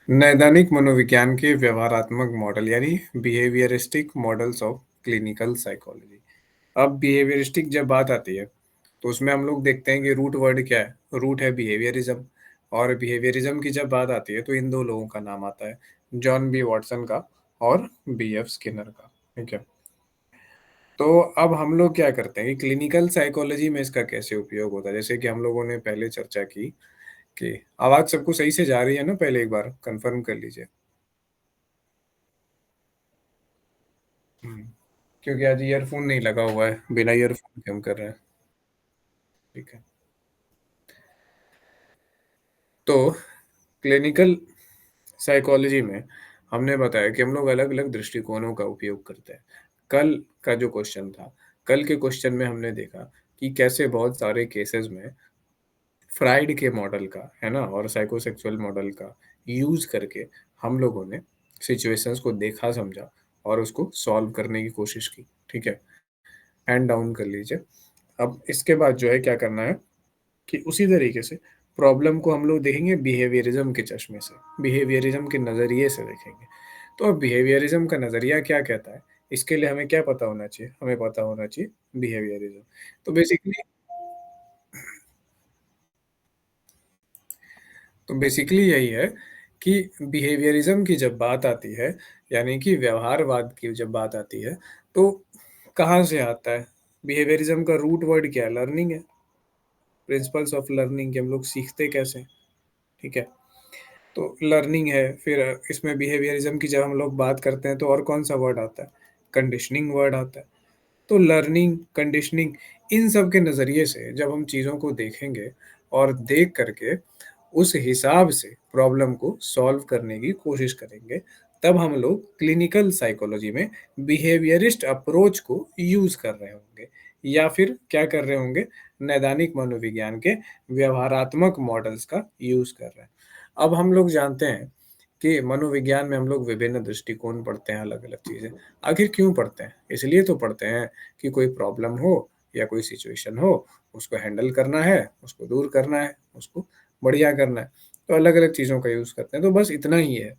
नैदानिक मनोविज्ञान के व्यवहारात्मक मॉडल यानी behaviouristic models of clinical psychology. अब बिहेवियरिस्टिक जब बात आती है तो उसमें हम लोग देखते हैं कि रूट वर्ड क्या है। रूट है बिहेवियरिज्म। और बिहेवियरिज्म की जब बात आती है तो इन दो लोगों का नाम आता है, जॉन बी वॉटसन का और बी एफ स्किनर का। ठीक है। तो अब हम लोग क्या करते हैं कि क्लिनिकल साइकोलॉजी में इसका कैसे उपयोग होता है, जैसे कि हम लोगों ने पहले चर्चा की कि आवाज सबको सही से जा रही है ना, पहले एक बार कंफर्म कर लीजिए। हम्म, क्योंकि आज ईयरफोन नहीं लगा हुआ है, बिना ईयरफोन के हम कर रहे हैं। ठीक है। तो क्लिनिकल साइकोलॉजी में हमने बताया कि हम लोग अलग अलग दृष्टिकोणों का उपयोग करते हैं। कल का जो क्वेश्चन था, कल के क्वेश्चन में हमने देखा कि कैसे बहुत सारे केसेस में फ्राइड के मॉडल का है ना और साइकोसेक्सुअल मॉडल का यूज करके हम लोगों ने सिचुएशंस को देखा, समझा और उसको सॉल्व करने की कोशिश की। ठीक है। हैंड डाउन कर लीजिए। अब इसके बाद जो है क्या करना है कि उसी तरीके से प्रॉब्लम को हम लोग देखेंगे बिहेवियरिज्म के चश्मे से, बिहेवियरिज्म के नज़रिए से देखेंगे। तो अब बिहेवियरिज्म का नज़रिया क्या कहता है, इसके लिए हमें क्या पता होना चाहिए, हमें पता होना चाहिए बिहेवियरिज्म। तो बेसिकली यही है कि बिहेवियरिज्म की जब बात आती है, यानी कि व्यवहारवाद की जब बात आती है, तो कहाँ से आता है? बिहेवियरिज्म का रूट वर्ड क्या है? लर्निंग है। प्रिंसिपल्स ऑफ लर्निंग के हम लोग सीखते कैसे हैं? ठीक है। तो लर्निंग है, फिर इसमें बिहेवियरिज्म की जब हम लोग बात करते हैं तो और कौन सा वर्ड आता है? कंडीशनिंग वर्ड आता है। तो लर्निंग, कंडीशनिंग, इन सब के नज़रिए से जब हम चीज़ों को देखेंगे और देख करके उस हिसाब से प्रॉब्लम को सॉल्व करने की कोशिश करेंगे, तब हम लोग क्लिनिकल साइकोलॉजी में बिहेवियरिस्ट अप्रोच को यूज़ कर रहे होंगे या फिर क्या कर रहे होंगे, नैदानिक मनोविज्ञान के व्यवहारात्मक मॉडल्स का यूज़ कर रहे हैं। अब हम लोग जानते हैं कि मनोविज्ञान में हम लोग विभिन्न दृष्टिकोण पढ़ते हैं, अलग-अलग चीज़ें। आखिर क्यों पढ़ते हैं? इसलिए तो पढ़ते हैं कि कोई प्रॉब्लम हो या कोई सिचुएशन हो, उसको हैंडल करना है, उसको दूर करना है, उसको बढ़िया करना है। तो अलग-अलग चीज़ों का यूज़ करते हैं, तो बस इतना ही है।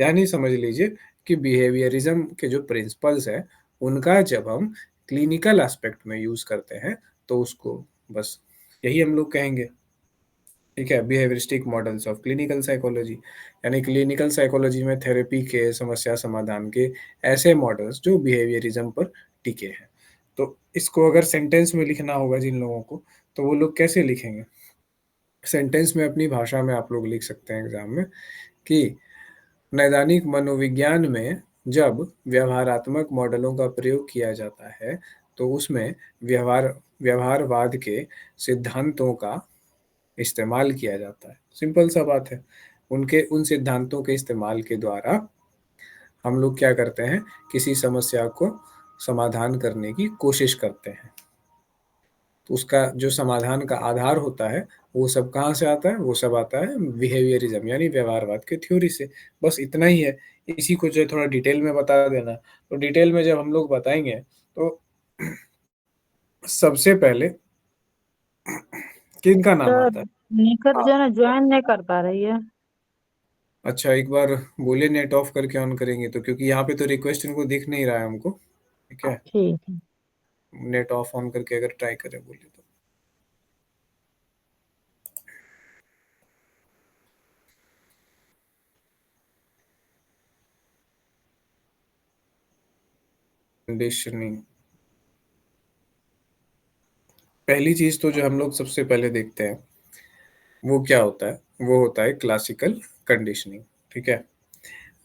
यानी समझ लीजिए कि बिहेवियरिज़्म के जो प्रिंसिपल्स हैं, उनका जब हम क्लिनिकल एस्पेक्ट में यूज़ करते हैं, तो उसको बस यही हम लोग कहेंगे। ठीक है, behaviouristic models of clinical psychology, यानी क्लिनिकल साइकोलॉजी में थेरेपी के समस्या समाधान के ऐसे मॉडल्स जो बिहेवियरिज्म पर टिके हैं। तो इसको अगर सेंटेंस में लिखना होगा जिन लोगों को, तो वो लोग कैसे लिखेंगे? सेंटेंस में अपनी भाषा में आप लोग लिख सकते हैं एग्जाम में कि नैदानिक मनोविज्ञान में जब व्यवहारात्मक मॉडलों का प्रयोग किया जाता है, तो उसमें व्यवहारवाद के सिद्धांतों का इस्तेमाल किया जाता है। सिंपल सा बात है। उनके उन सिद्धांतों के इस्तेमाल के द्वारा हम लोग क्या करते हैं, किसी समस्या को समाधान करने की कोशिश करते हैं। तो उसका जो समाधान का आधार होता है, वो सब कहाँ से आता है? वो सब आता है बिहेवियरिज्म यानी व्यवहारवाद के थ्योरी से। बस इतना ही है। इसी को जो है थोड़ा डिटेल में बता देना। तो डिटेल में जब हम लोग बताएँगे, तो सबसे पहले किनका नाम सर, आता है? निखत हाँ। जो है ना ज्वाइन नहीं कर पा रही है। अच्छा, एक बार बोलिए नेट ऑफ करके ऑन करेंगे तो, क्योंकि यहाँ पे तो रिक्वेस्ट इनको दिख नहीं रहा है हमको। ठीक है। ठीक है। नेट ऑफ ऑन करके अगर ट्राई करें बोलिए तो। कंडीशनिंग, पहली चीज तो जो हम लोग सबसे पहले देखते हैं वो क्या होता है, वो होता है क्लासिकल कंडीशनिंग। ठीक है।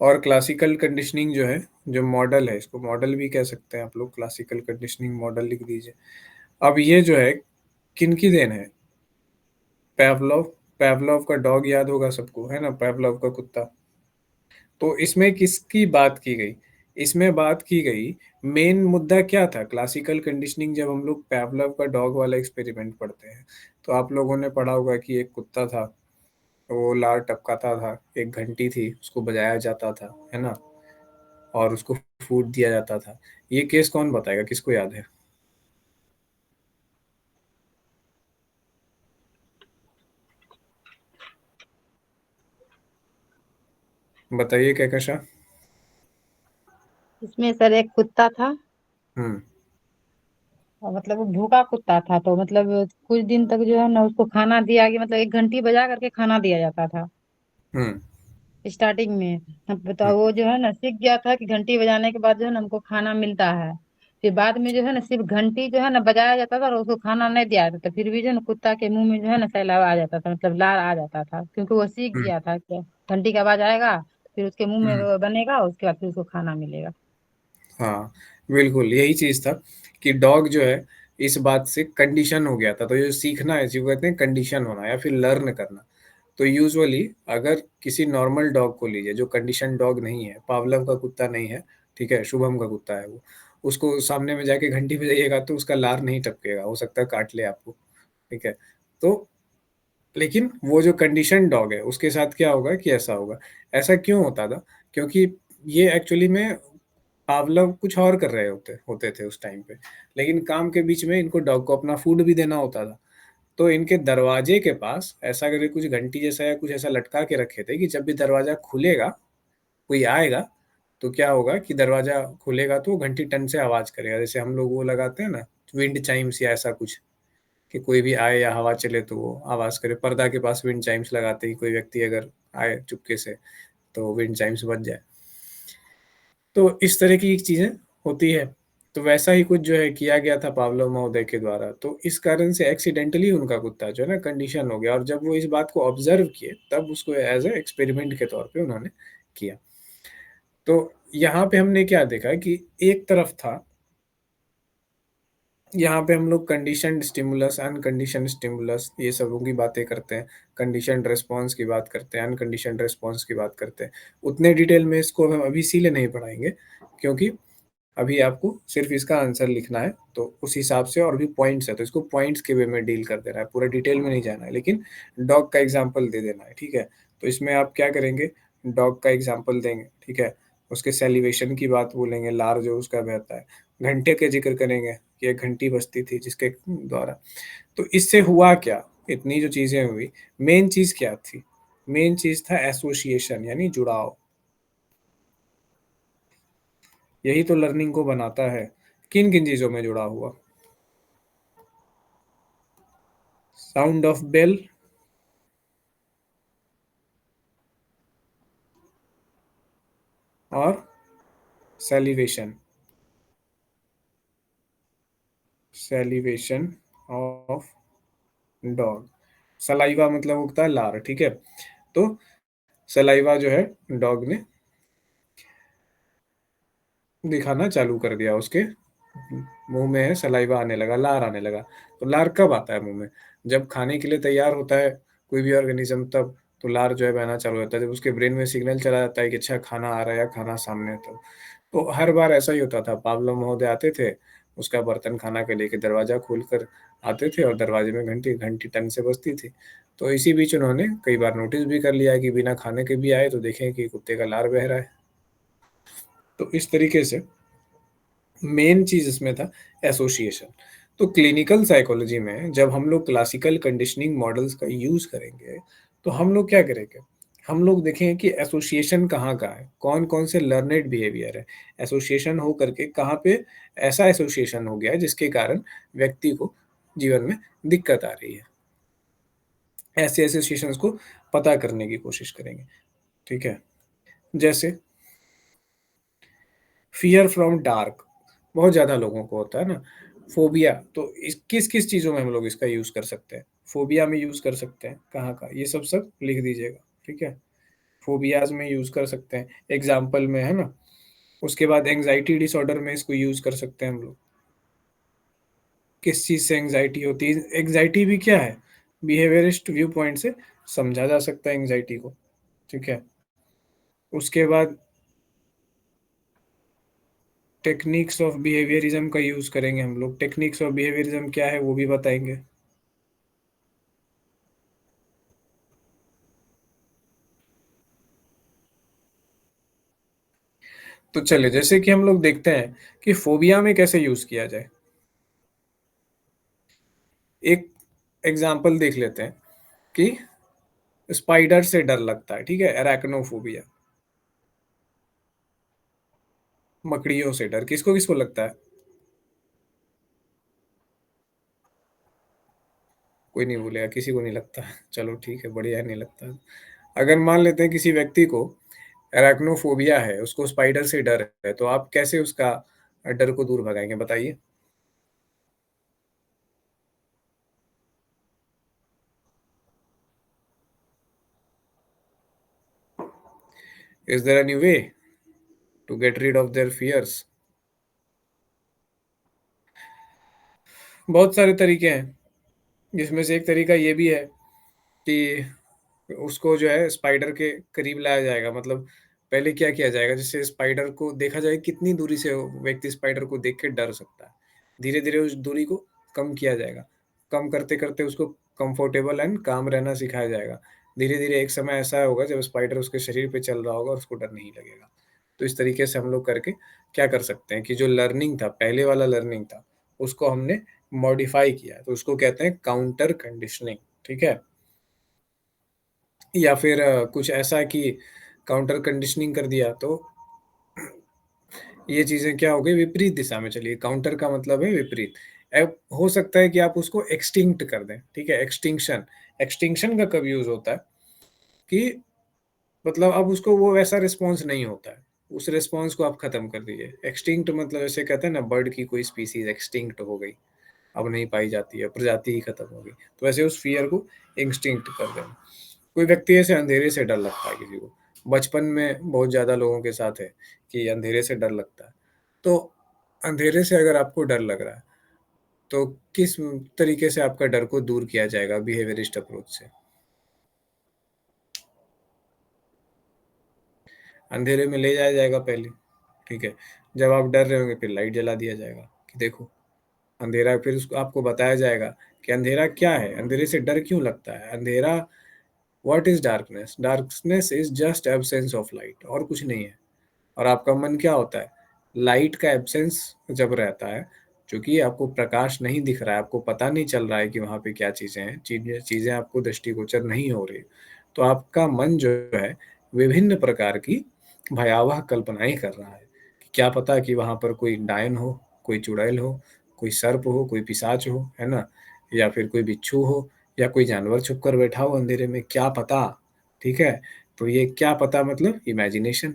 और क्लासिकल कंडीशनिंग जो है, जो मॉडल है, इसको मॉडल भी कह सकते हैं आप लोग, क्लासिकल कंडीशनिंग मॉडल लिख दीजिए। अब ये जो है किनकी देन है? पैवलोव। पैवलोव का डॉग याद होगा सबको, है ना, पैवलोव का कुत्ता। तो इसमें किसकी बात की गई? इसमें बात की गई, मेन मुद्दा क्या था क्लासिकल कंडीशनिंग, जब हम लोग पैवलव का डॉग वाला एक्सपेरिमेंट पढ़ते हैं, तो आप लोगों ने पढ़ा होगा कि एक कुत्ता था, वो लार टपकाता था, एक घंटी थी, उसको बजाया जाता था, है ना, और उसको फूड दिया जाता था। ये केस कौन बताएगा, किसको याद है? बताइए कहकशा। इसमें सर एक कुत्ता था। हम्म। और मतलब वो भूखा कुत्ता था, तो मतलब कुछ दिन तक जो है ना उसको खाना दिया गया, मतलब एक घंटी बजा करके खाना दिया जाता था हम्म। स्टार्टिंग में। अब हम्म। बताओ, वो जो है ना सीख गया था कि घंटी बजाने के बाद जो है ना हमको खाना मिलता है। फिर बाद में जो है ना सिर्फ घंटी जो है ना बजाया जाता था और उसको खाना नहीं दिया जाता था, फिर भी जो है ना कुत्ता के मुंह में जो है ना सैलाब आ जाता था, मतलब लार आ जाता था, क्योंकि वो सीख हम्म। गया था कि घंटी का आवाज आएगा, फिर उसके मुंह में हम्म। वो बनेगा, उसके बाद फिर उसको खाना मिलेगा। हाँ, बिल्कुल यही चीज था कि डॉग जो है इस बात से कंडीशन हो गया था। तो ये सीखना है, जिसे कहते हैं कंडीशन होना या फिर लर्न करना। तो यूजुअली अगर किसी नॉर्मल डॉग को लीजिए जो कंडीशन डॉग नहीं है, पावलव का कुत्ता नहीं है, ठीक है, शुभम का कुत्ता है वो, उसको सामने में जाके घंटी बजाइएगा तो उसका लार नहीं टपकेगा, हो सकता है काट ले आपको, ठीक है। तो लेकिन वो जो कंडीशन डॉग है उसके साथ क्या होगा कि ऐसा होगा। ऐसा क्यों होता था? क्योंकि ये एक्चुअली में पावलव कुछ और कर रहे होते होते थे उस टाइम पे, लेकिन काम के बीच में इनको डॉग को अपना फूड भी देना होता था। तो इनके दरवाजे के पास ऐसा करके कुछ घंटी जैसा या कुछ ऐसा लटका के रखे थे कि जब भी दरवाजा खुलेगा, कोई आएगा, तो क्या होगा कि दरवाजा खुलेगा तो वो घंटी टन से आवाज करेगा, जैसे हम लोग वो लगाते हैं ना, विंड चाइम्स या ऐसा कुछ, कि कोई भी आए या हवा चले तो वो आवाज करे। पर्दा के पास विंड चाइम्स लगाते ही कोई व्यक्ति अगर आए चुपके से तो विंड चाइम्स बज जाए। तो इस तरह की चीजें होती है। तो वैसा ही कुछ जो है किया गया था पावलो महोदय के द्वारा, तो इस कारण से एक्सीडेंटली उनका कुत्ता जो है ना कंडीशन हो गया, और जब वो इस बात को ऑब्जर्व किए तब उसको एज ए एक्सपेरिमेंट के तौर पे उन्होंने किया। तो यहाँ पे हमने क्या देखा कि एक तरफ था, यहाँ पे हम लोग कंडीशनड स्टिमुलस, अनकंडीशनड स्टिमुलस, ये सबों की बातें करते हैं, कंडीशनड रिस्पॉन्स की बात करते हैं, अनकंडीशनड रिस्पॉन्स की बात करते हैं। उतने डिटेल में इसको हम अभी इसीलिए नहीं पढ़ाएंगे क्योंकि अभी आपको सिर्फ इसका आंसर लिखना है, तो उस हिसाब से और भी पॉइंट्स है तो इसको पॉइंट्स के वे में डील कर देना है, पूरा डिटेल में नहीं जाना है, लेकिन डॉग का एग्जाम्पल दे देना है, ठीक है। तो इसमें आप क्या करेंगे, डॉग का एग्जाम्पल देंगे, ठीक है, उसके सेलिवेशन की बात बोलेंगे, लार जो उसका बहता है, घंटे के जिक्र करेंगे कि एक घंटी बजती थी जिसके द्वारा। तो इससे हुआ क्या, इतनी जो चीजें हुई, मेन चीज क्या थी? मेन चीज था एसोसिएशन, यानी जुड़ाव। यही तो लर्निंग को बनाता है। किन किन चीजों में जुड़ा हुआ? साउंड ऑफ बेल और salivation, salivation of dog. Saliva मतलब होता है लार, ठीक है। तो सलाइवा जो है डॉग ने दिखाना चालू कर दिया, उसके मुंह में है सलाइवा आने लगा, लार आने लगा। तो लार कब आता है मुंह में? जब खाने के लिए तैयार होता है कोई भी ऑर्गेनिज्म, तब तो लार जो है बहना चालू होता है, जब उसके ब्रेन में सिग्नल चला जाता है कि अच्छा खाना आ रहा है या खाना सामने है। तो हर बार ऐसा ही होता था, पावलो महोदय आते थे, उसका बर्तन खाना के लेके दरवाजा खोलकर आते थे और दरवाजे में घंटी घंटी टन से बजती थी। तो इसी बीच उन्होंने कई बार नोटिस भी कर लिया कि बिना खाने के भी आए तो देखें कि कुत्ते का लार बह रहा है। तो इस तरीके से मेन चीज इसमें था एसोसिएशन। तो क्लिनिकल साइकोलॉजी में जब हम लोग क्लासिकल कंडीशनिंग मॉडल्स का यूज करेंगे, तो हम लोग क्या करेंगे, हम लोग देखेंगे कि एसोसिएशन कहाँ का है, कौन कौन से लर्नेड बिहेवियर है, एसोसिएशन हो करके कहाँ पे ऐसा एसोसिएशन हो गया है जिसके कारण व्यक्ति को जीवन में दिक्कत आ रही है। ऐसे एसोसिएशंस को पता करने की कोशिश करेंगे, ठीक है। जैसे फियर फ्रॉम डार्क, बहुत ज़्यादा लोगों को होता है ना। फोबिया, तो इस किस किस चीज़ों में हम लोग इसका यूज़ कर सकते हैं? फोबिया में यूज़ कर सकते हैं, कहाँ का, ये सब सब लिख दीजिएगा, ठीक है। फोबियाज में यूज़ कर सकते हैं, एग्जाम्पल में, है ना। उसके बाद एंग्जाइटी डिसऑर्डर में इसको यूज़ कर सकते हैं हम लोग। किस चीज़ से एंग्जाइटी होती है? एंग्जाइटी भी क्या है, बिहेवियरिस्ट व्यू पॉइंट से समझा जा सकता है एंग्जाइटी को, ठीक है। उसके बाद टेक्निक्स ऑफ बिहेवियरिज्म का यूज़ करेंगे हम लोग। टेक्निक्स ऑफ बिहेवियरिज्म क्या है वो भी बताएंगे। तो चलिए, जैसे कि हम लोग देखते हैं कि फोबिया में कैसे यूज किया जाए। एक एग्जाम्पल देख लेते हैं कि स्पाइडर से डर लगता है, ठीक है, एराक्नोफोबिया। मकड़ियों से डर किसको किसको लगता है? कोई नहीं बोलेगा, किसी को नहीं लगता है। चलो ठीक है, बढ़िया है, नहीं लगता है। अगर मान लेते हैं किसी व्यक्ति को एराक्नोफोबिया है, उसको स्पाइडर से डर है, तो आप कैसे उसका डर को दूर भगाएंगे, बताइए? Is there any way to get rid of their fears? बहुत सारे तरीके हैं, जिसमें से एक तरीका ये भी है कि उसको जो है स्पाइडर के करीब लाया जाएगा। मतलब पहले क्या किया जाएगा, जैसे स्पाइडर को देखा जाए कितनी दूरी से वो व्यक्ति स्पाइडर को देख के डर सकता है। धीरे धीरे उस दूरी को कम किया जाएगा। कम करते करते उसको कंफर्टेबल एंड काम रहना सिखाया जाएगा। धीरे धीरे एक समय ऐसा होगा जब स्पाइडर उसके शरीर पे चल रहा होगा और उसको डर नहीं लगेगा। तो इस तरीके से हम लोग करके क्या कर सकते हैं कि जो लर्निंग था, पहले वाला लर्निंग था, उसको हमने मॉडिफाई किया, तो उसको कहते हैं काउंटर कंडीशनिंग। ठीक है? या फिर कुछ ऐसा कि काउंटर कंडीशनिंग कर दिया, तो ये चीज़ें क्या हो गई, विपरीत दिशा में चली गई। काउंटर का मतलब है विपरीत। अब हो सकता है कि आप उसको एक्सटिंक्ट कर दें, ठीक है? एक्सटिंक्शन। एक्सटिंक्शन का कब यूज़ होता है कि मतलब अब उसको वो वैसा रिस्पॉन्स नहीं होता है। उस रिस्पॉन्स को आप खत्म कर दीजिए। एक्सटिंक्ट मतलब ऐसे कहते हैं ना, बर्ड की कोई स्पीशीज़ एक्सटिंक्ट हो गई, अब नहीं पाई जाती है, प्रजाति ही खत्म हो गई। तो वैसे उस फ़ियर को एक्सटिंक्ट कर देना। कोई व्यक्ति ऐसे अंधेरे से डर लगता है किसी को, बचपन में बहुत ज़्यादा लोगों के साथ है कि अंधेरे से डर लगता है। तो अंधेरे से अगर आपको डर लग रहा है, तो किस तरीके से आपका डर को दूर किया जाएगा बिहेवियरिस्ट अप्रोच से? अंधेरे में ले जाया जाएगा पहले, ठीक है? जब आप डर रहे होंगे फिर लाइट जला दिया जाएगा कि देखो अंधेरा, फिर उसको आपको बताया जाएगा कि अंधेरा क्या है, अंधेरे से डर क्यों लगता है। अंधेरा, what is darkness? Darkness is just absence of light, और कुछ नहीं है। और आपका मन क्या होता है? लाइट का एब्सेंस जब रहता है, चूँकि आपको प्रकाश नहीं दिख रहा है, आपको पता नहीं चल रहा है कि वहाँ पे क्या चीज़ें हैं, चीज़ें चीज़ें आपको दृष्टिगोचर नहीं हो रही, तो आपका मन जो है विभिन्न प्रकार की भयावह कल्पनाएँ कर रहा है। कि क्या पता कि वहाँ पर कोई डायन हो, कोई चुड़ैल हो, कोई सर्प हो, कोई पिशाच हो, है ना? या फिर कोई बिच्छू हो, या कोई जानवर छुप कर बैठा हो अंधेरे में, क्या पता? ठीक है? तो ये क्या पता मतलब इमेजिनेशन।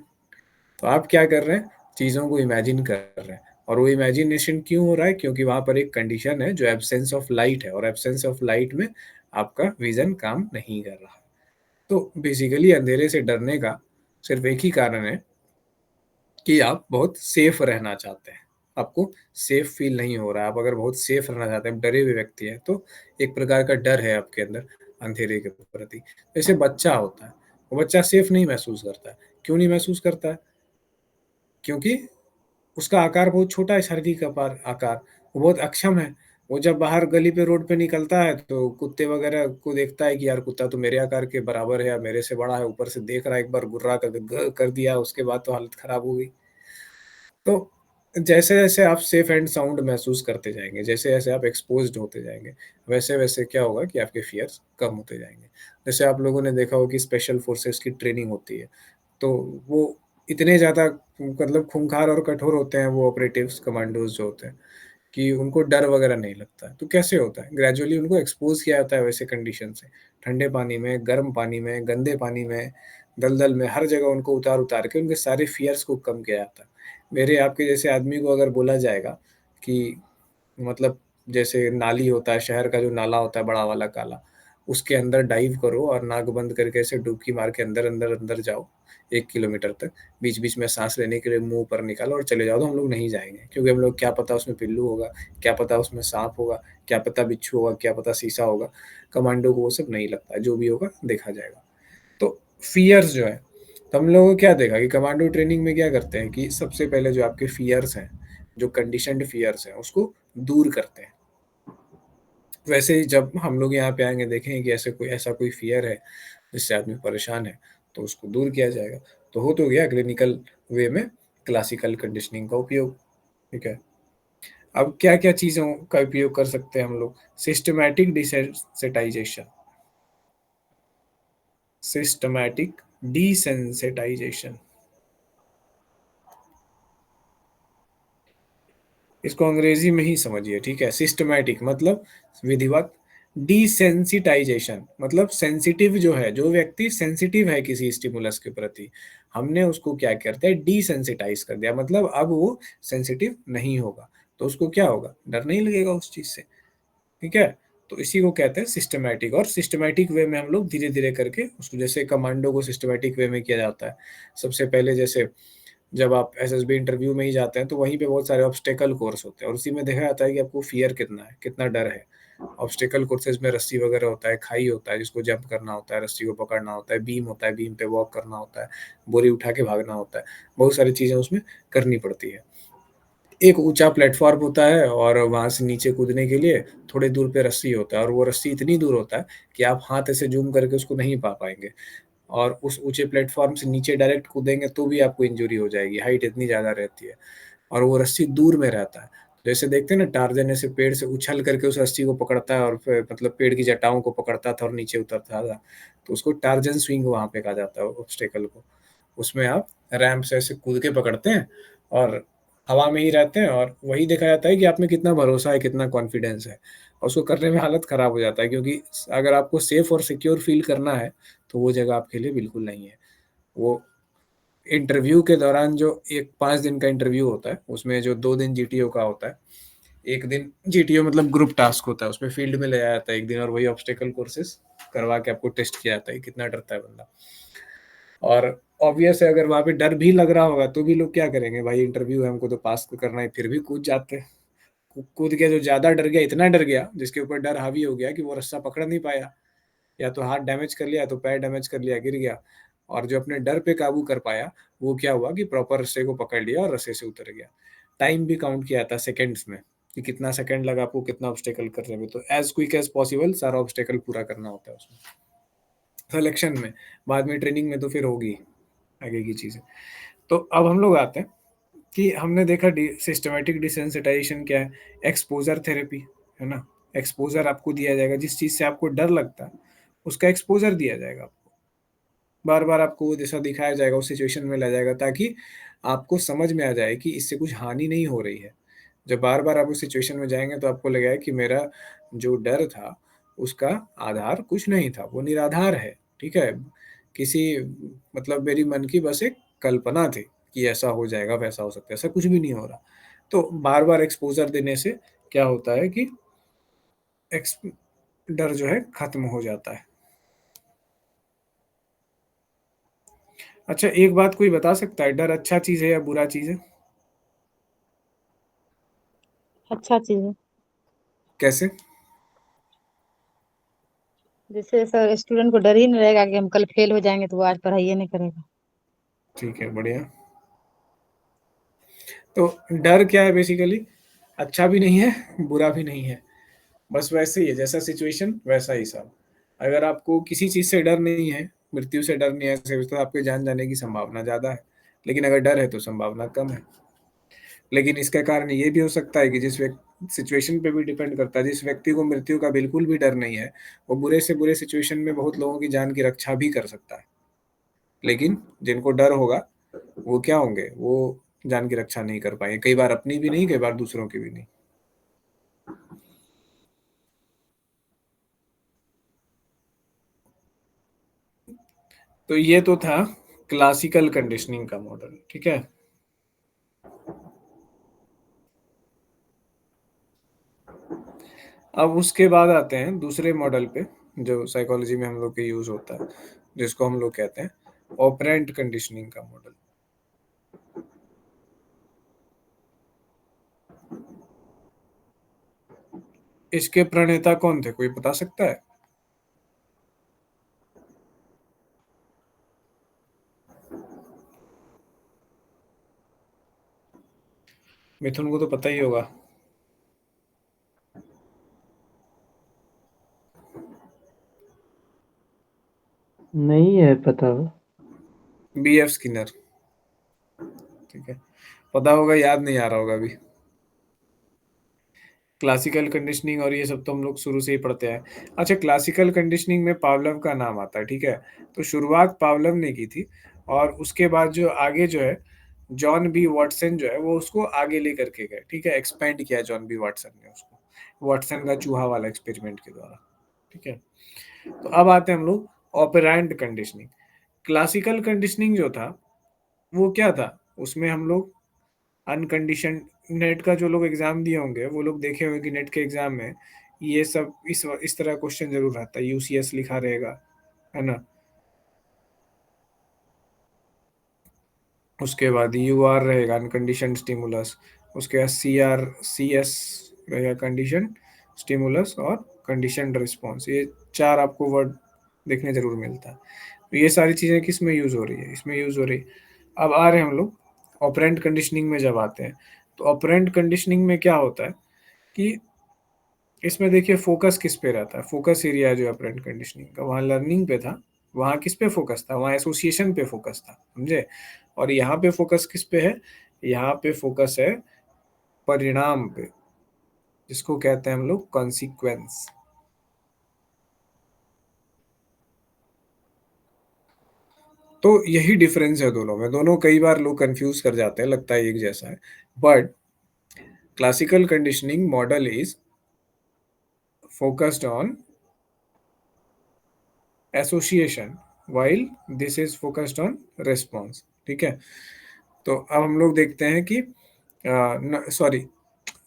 तो आप क्या कर रहे हैं? चीज़ों को इमेजिन कर रहे हैं। और वो इमेजिनेशन क्यों हो रहा है? क्योंकि वहाँ पर एक कंडीशन है जो एब्सेंस ऑफ लाइट है, और एब्सेंस ऑफ लाइट में आपका विज़न काम नहीं कर रहा है। तो बेसिकली अंधेरे से डरने का सिर्फ़ एक ही कारण है कि आप बहुत सेफ रहना चाहते हैं। आपको सेफ फ़ील नहीं हो रहा है। आप अगर बहुत सेफ रहना चाहते हैं, डरे हुए व्यक्ति हैं, तो एक प्रकार का डर है आपके अंदर अंधेरे के प्रति। जैसे बच्चा होता है, वो बच्चा सेफ नहीं महसूस करता है। क्यों नहीं महसूस करता है? क्योंकि उसका आकार बहुत छोटा है, शारीरिक आकार, वो बहुत अक्षम है। वो जब बाहर गली पे, रोड पे निकलता है, तो कुत्ते वगैरह को देखता है कि यार कुत्ता तो मेरे आकार के बराबर है या मेरे से बड़ा है, ऊपर से देख रहा है, एक बार गुर्रा कर कर दिया, उसके बाद तो हालत खराब हो गई। तो जैसे-जैसे आप सेफ एंड साउंड महसूस करते जाएँगे, जैसे-जैसे आप एक्सपोज़्ड होते जाएँगे, वैसे-वैसे क्या होगा कि आपके फ़ियर्स कम होते जाएँगे। जैसे आप लोगों ने देखा होगा कि स्पेशल फोर्सेस की ट्रेनिंग होती है, तो वो इतने ज़्यादा मतलब खूंखार और कठोर होते हैं, वो ऑपरेटिव्स, कमांडोज़ जो होते हैं, कि उनको डर वगैरह नहीं लगता है। तो कैसे होता है? ग्रेजुअली उनको एक्सपोज़ किया जाता है वैसे कंडीशन से। ठंडे पानी में, गर्म पानी में, गंदे पानी में, दलदल में, हर जगह उनको उतार-उतार के उनके सारे फ़ियर्स को कम किया जाता है। मेरे आपके जैसे आदमी को अगर बोला जाएगा कि मतलब जैसे नाली होता है, शहर का जो नाला होता है बड़ा वाला काला, उसके अंदर डाइव करो और नाक बंद करके ऐसे डुबकी मार के अंदर, अंदर, अंदर जाओ 1 किलोमीटर तक, बीच-बीच में साँस लेने के लिए मुँह ऊपर निकालो और चले जाओ, तो हम लोग नहीं जाएँगे। क्योंकि हम लोग क्या पता उसमें पिल्लू होगा, क्या पता उसमें साँप होगा, क्या पता बिच्छू होगा, क्या पता शीशा होगा। कमांडो को वो सब नहीं लगता है, जो भी होगा देखा जाएगा। तो फ़ियर्स जो है, तो हम लोगों को क्या देखा कि कमांडो ट्रेनिंग में क्या करते हैं कि सबसे पहले जो आपके फ़ियर्स हैं, जो कंडीशन्ड फ़ियर्स हैं, उसको दूर करते हैं। वैसे ही जब हम लोग यहाँ पे आएँगे देखेंगे कि ऐसा कोई फ़ियर है, जिससे आदमी परेशान है, तो उसको दूर किया जाएगा। तो हो तो गया क्लिनिकल वे में क्लासिकल कंडीशनिंग का उपयोग, ठीक है। अब क्या-क्या चीज़ों का उपयोग कर सकते हैं हम लोग? Systematic desensitization, systematic desensitization. इसको अंग्रेजी में ही समझिए, ठीक है? सिस्टमैटिक मतलब विधिवत, डिसेंसिटाइजेशन मतलब सेंसिटिव जो है, जो व्यक्ति सेंसिटिव है किसी स्टिमुलस के प्रति, हमने उसको क्या करते हैं डिसेंसिटाइज कर दिया, मतलब अब वो सेंसिटिव नहीं होगा, तो उसको क्या होगा, डर नहीं लगेगा उस चीज से, ठीक है? तो इसी को कहते हैं सिस्टमैटिक, और सिस्टमैटिक वे में हम लोग धीरे धीरे करके उसको, जैसे कमांडो को सिस्टमैटिक वे में किया जाता है। सबसे पहले जैसे जब आप एसएसबी इंटरव्यू में ही जाते हैं तो वहीं पे बहुत सारे ऑब्स्टेकल कोर्स होते हैं और उसी में देखा जाता है कि आपको फियर कितना है, कितना डर है। ऑब्स्टेकल कोर्सेज में रस्सी वगैरह होता है, खाई होता है जिसको जंप करना होता है, रस्सी को पकड़ना होता है, बीम होता है, बीम पे वॉक करना होता है, बोरी उठा के भागना होता है, बहुत सारी चीज़ें उसमें करनी पड़ती है। एक ऊंचा प्लेटफॉर्म होता है और वहां से नीचे कूदने के लिए थोड़ी दूर पे रस्सी होता है और वो रस्सी इतनी दूर होता है कि आप हाथ ऐसे जूम करके उसको नहीं पा पाएंगे, और उस ऊंचे प्लेटफॉर्म से नीचे डायरेक्ट कूदेंगे तो भी आपको इंजरी हो जाएगी, हाइट इतनी ज़्यादा रहती है और वो रस्सी दूर में रहता है। जैसे देखते हैं ना टार्ज़न ऐसे पेड़ से उछल करके उस रस्सी को पकड़ता है और फिर मतलब पेड़ की जटाओं को पकड़ता था और नीचे उतरता था, तो उसको टार्ज़न स्विंग वहाँ पे कहा जाता है ऑब्स्टेकल को। उसमें आप रैंप से ऐसे कूद के पकड़ते हैं और हवा में ही रहते हैं और वही देखा जाता है कि आप में कितना भरोसा है, कितना कॉन्फिडेंस है। और उसको करने में हालत ख़राब हो जाता है क्योंकि अगर आपको सेफ और सिक्योर फ़ील करना है, तो वो जगह आपके लिए बिल्कुल नहीं है। वो इंटरव्यू के दौरान जो एक 5 दिन का इंटरव्यू होता है, उसमें जो 2 दिन जीटीओ का होता है, 1 दिन जीटीओ मतलब ग्रुप टास्क होता है, उसमें फील्ड में ले जाया जाता है 1 दिन और वही ऑब्स्टेकल कोर्सेज़ करवा के आपको टेस्ट किया जाता है, कितना डरता है बंदा। और ऑब्वियस है अगर वहाँ पे डर भी लग रहा होगा, तो भी लोग क्या करेंगे, भाई इंटरव्यू है हमको तो पास तो करना है, फिर भी कूद जाते हैं। कूद के जो ज़्यादा डर गया, इतना डर गया, जिसके ऊपर डर हावी हो गया कि वो रस्सा पकड़ नहीं पाया, या तो हाथ डैमेज कर लिया, तो पैर डैमेज कर लिया, गिर गया। और जो अपने डर पे काबू कर पाया, वो क्या हुआ कि प्रॉपर रस्से को पकड़ लिया और रस्से से उतर गया। टाइम भी काउंट किया था सेकंड्स में, कि कितना सेकंड लगा आपको कितना ऑब्स्टेकल करने में, तो एज क्विक एज पॉसिबल सारा ऑब्स्टेकल पूरा करना होता है उसमें सिलेक्शन में। बाद में ट्रेनिंग में तो फिर होगी आगे की चीज़ें। तो अब हम लोग आते हैं कि हमने देखा सिस्टमेटिक डिसेंसिटाइजेशन क्या है, एक्सपोजर थेरेपी, है ना? एक्सपोजर आपको दिया जाएगा, जिस चीज़ से आपको डर लगता है उसका एक्सपोजर दिया जाएगा आपको, बार बार आपको वो जैसा दिखाया जाएगा, उस सिचुएशन में लाया जाएगा ताकि आपको समझ में आ जाए कि इससे कुछ हानि नहीं हो रही है। जब बार बार आप उस सिचुएशन में जाएंगे तो आपको लगेगा कि मेरा जो डर था उसका आधार कुछ नहीं था, वो निराधार है, ठीक है? किसी मतलब मेरी मन की बस एक कल्पना थी कि ऐसा हो जाएगा, वैसा हो सकता है, ऐसा कुछ भी नहीं हो रहा। तो बार बार एक्सपोजर देने से क्या होता है कि एक्स डर जो है खत्म हो जाता है। अच्छा, एक बात कोई बता सकता है, डर अच्छा चीज़ है या बुरा चीज़ है? अच्छा चीज है। कैसे? जैसे सर स्टूडेंट को डर ही नहीं रहेगा कि हम कल फेल हो जाएंगे तो वो आज पढ़ाई नहीं करेगा। ठीक है, बढ़िया। तो डर क्या है बेसिकली? अच्छा भी नहीं है, बुरा भी नहीं है। बस वैसे ही है, जैसा सिचुएशन वैसा हिसाब। अगर आपको किसी चीज़ से डर नहीं है, मृत्यु से डर नहीं है, सिर्फ तो आपके जान जाने की संभावना ज़्यादा है। लेकिन अगर डर है तो संभावना कम है। लेकिन इसका कारण ये भी हो सकता है कि जिस व्यक्ति सिचुएशन पे भी डिपेंड करता है, जिस व्यक्ति को मृत्यु का बिल्कुल भी डर नहीं है, वो बुरे से बुरे सिचुएशन में बहुत लोगों की जान की रक्षा भी कर सकता है। लेकिन जिनको डर होगा, वो क्या होंगे? वो जान की रक्षा नहीं कर पाएँगे। कई बार अपनी भी नहीं, कई बार दूसरों की भी नहीं। तो ये तो था क्लासिकल कंडीशनिंग का मॉडल, ठीक है? अब उसके बाद आते हैं दूसरे मॉडल पे, जो साइकोलॉजी में हम लोग के यूज़ होता है, जिसको हम लोग कहते हैं ऑपरेंट कंडीशनिंग का मॉडल। इसके प्रणेता कौन थे, कोई बता सकता है? मिथुन को तो पता ही होगा। नहीं है पता। बीएफ स्किनर, ठीक है? पता होगा, याद नहीं आ रहा होगा अभी। क्लासिकल कंडीशनिंग और ये सब तो हम लोग शुरू से ही पढ़ते हैं। अच्छा, क्लासिकल कंडीशनिंग में पावलव का नाम आता है, ठीक है? तो शुरुआत पावलव ने की थी और उसके बाद जो आगे जो है जॉन बी वॉटसन जो है वो उसको आगे लेकर के गए, ठीक है, एक्सपेंड किया जॉन बी वॉटसन ने उसको, वॉटसन का चूहा वाला एक्सपेरिमेंट के द्वारा, ठीक है। तो अब आते हैं हम लोग ऑपरेंट कंडीशनिंग। क्लासिकल कंडीशनिंग जो था वो क्या था, उसमें हम लोग अनकंडीशन, नेट का जो लोग एग्जाम दिए होंगे वो लोग देखे होंगे कि नेट के एग्जाम में ये सब इस तरह क्वेश्चन जरूर आता है, यूसीएस लिखा रहेगा, है ना। उसके बाद यू आर रहेगा अनकंडीशन स्टिमुलस, उसके बाद सी एस रहेगा कंडीशन स्टिमुलस और कंडीशन रिस्पॉन्स, ये चार आपको वर्ड देखने जरूर मिलता है। तो ये सारी चीज़ें किस में यूज़ हो रही है, इसमें यूज़ हो रही है। अब आ रहे हैं हम लोग ऑपरेंट कंडीशनिंग में जब आते हैं, तो ऑपरेंट कंडीशनिंग में क्या होता है कि इसमें देखिए फोकस किस पे रहता है, फोकस एरिया जो ऑपरेंट कंडीशनिंग का, वहाँ लर्निंग पे था, वहाँ किस पे फोकस था, वहाँ एसोसिएशन पे फोकस था, समझे। और यहाँ पे फोकस किस पे है, यहाँ पे फोकस है परिणाम पे, जिसको कहते हैं हम लोग कॉन्सिक्वेंस। तो यही डिफरेंस है दोनों में, दोनों कई बार लोग कंफ्यूज कर जाते हैं, लगता है एक जैसा है, but classical conditioning model is focused on association while this is focused on response, ठीक है। तो अब हम लोग देखते हैं कि सॉरी,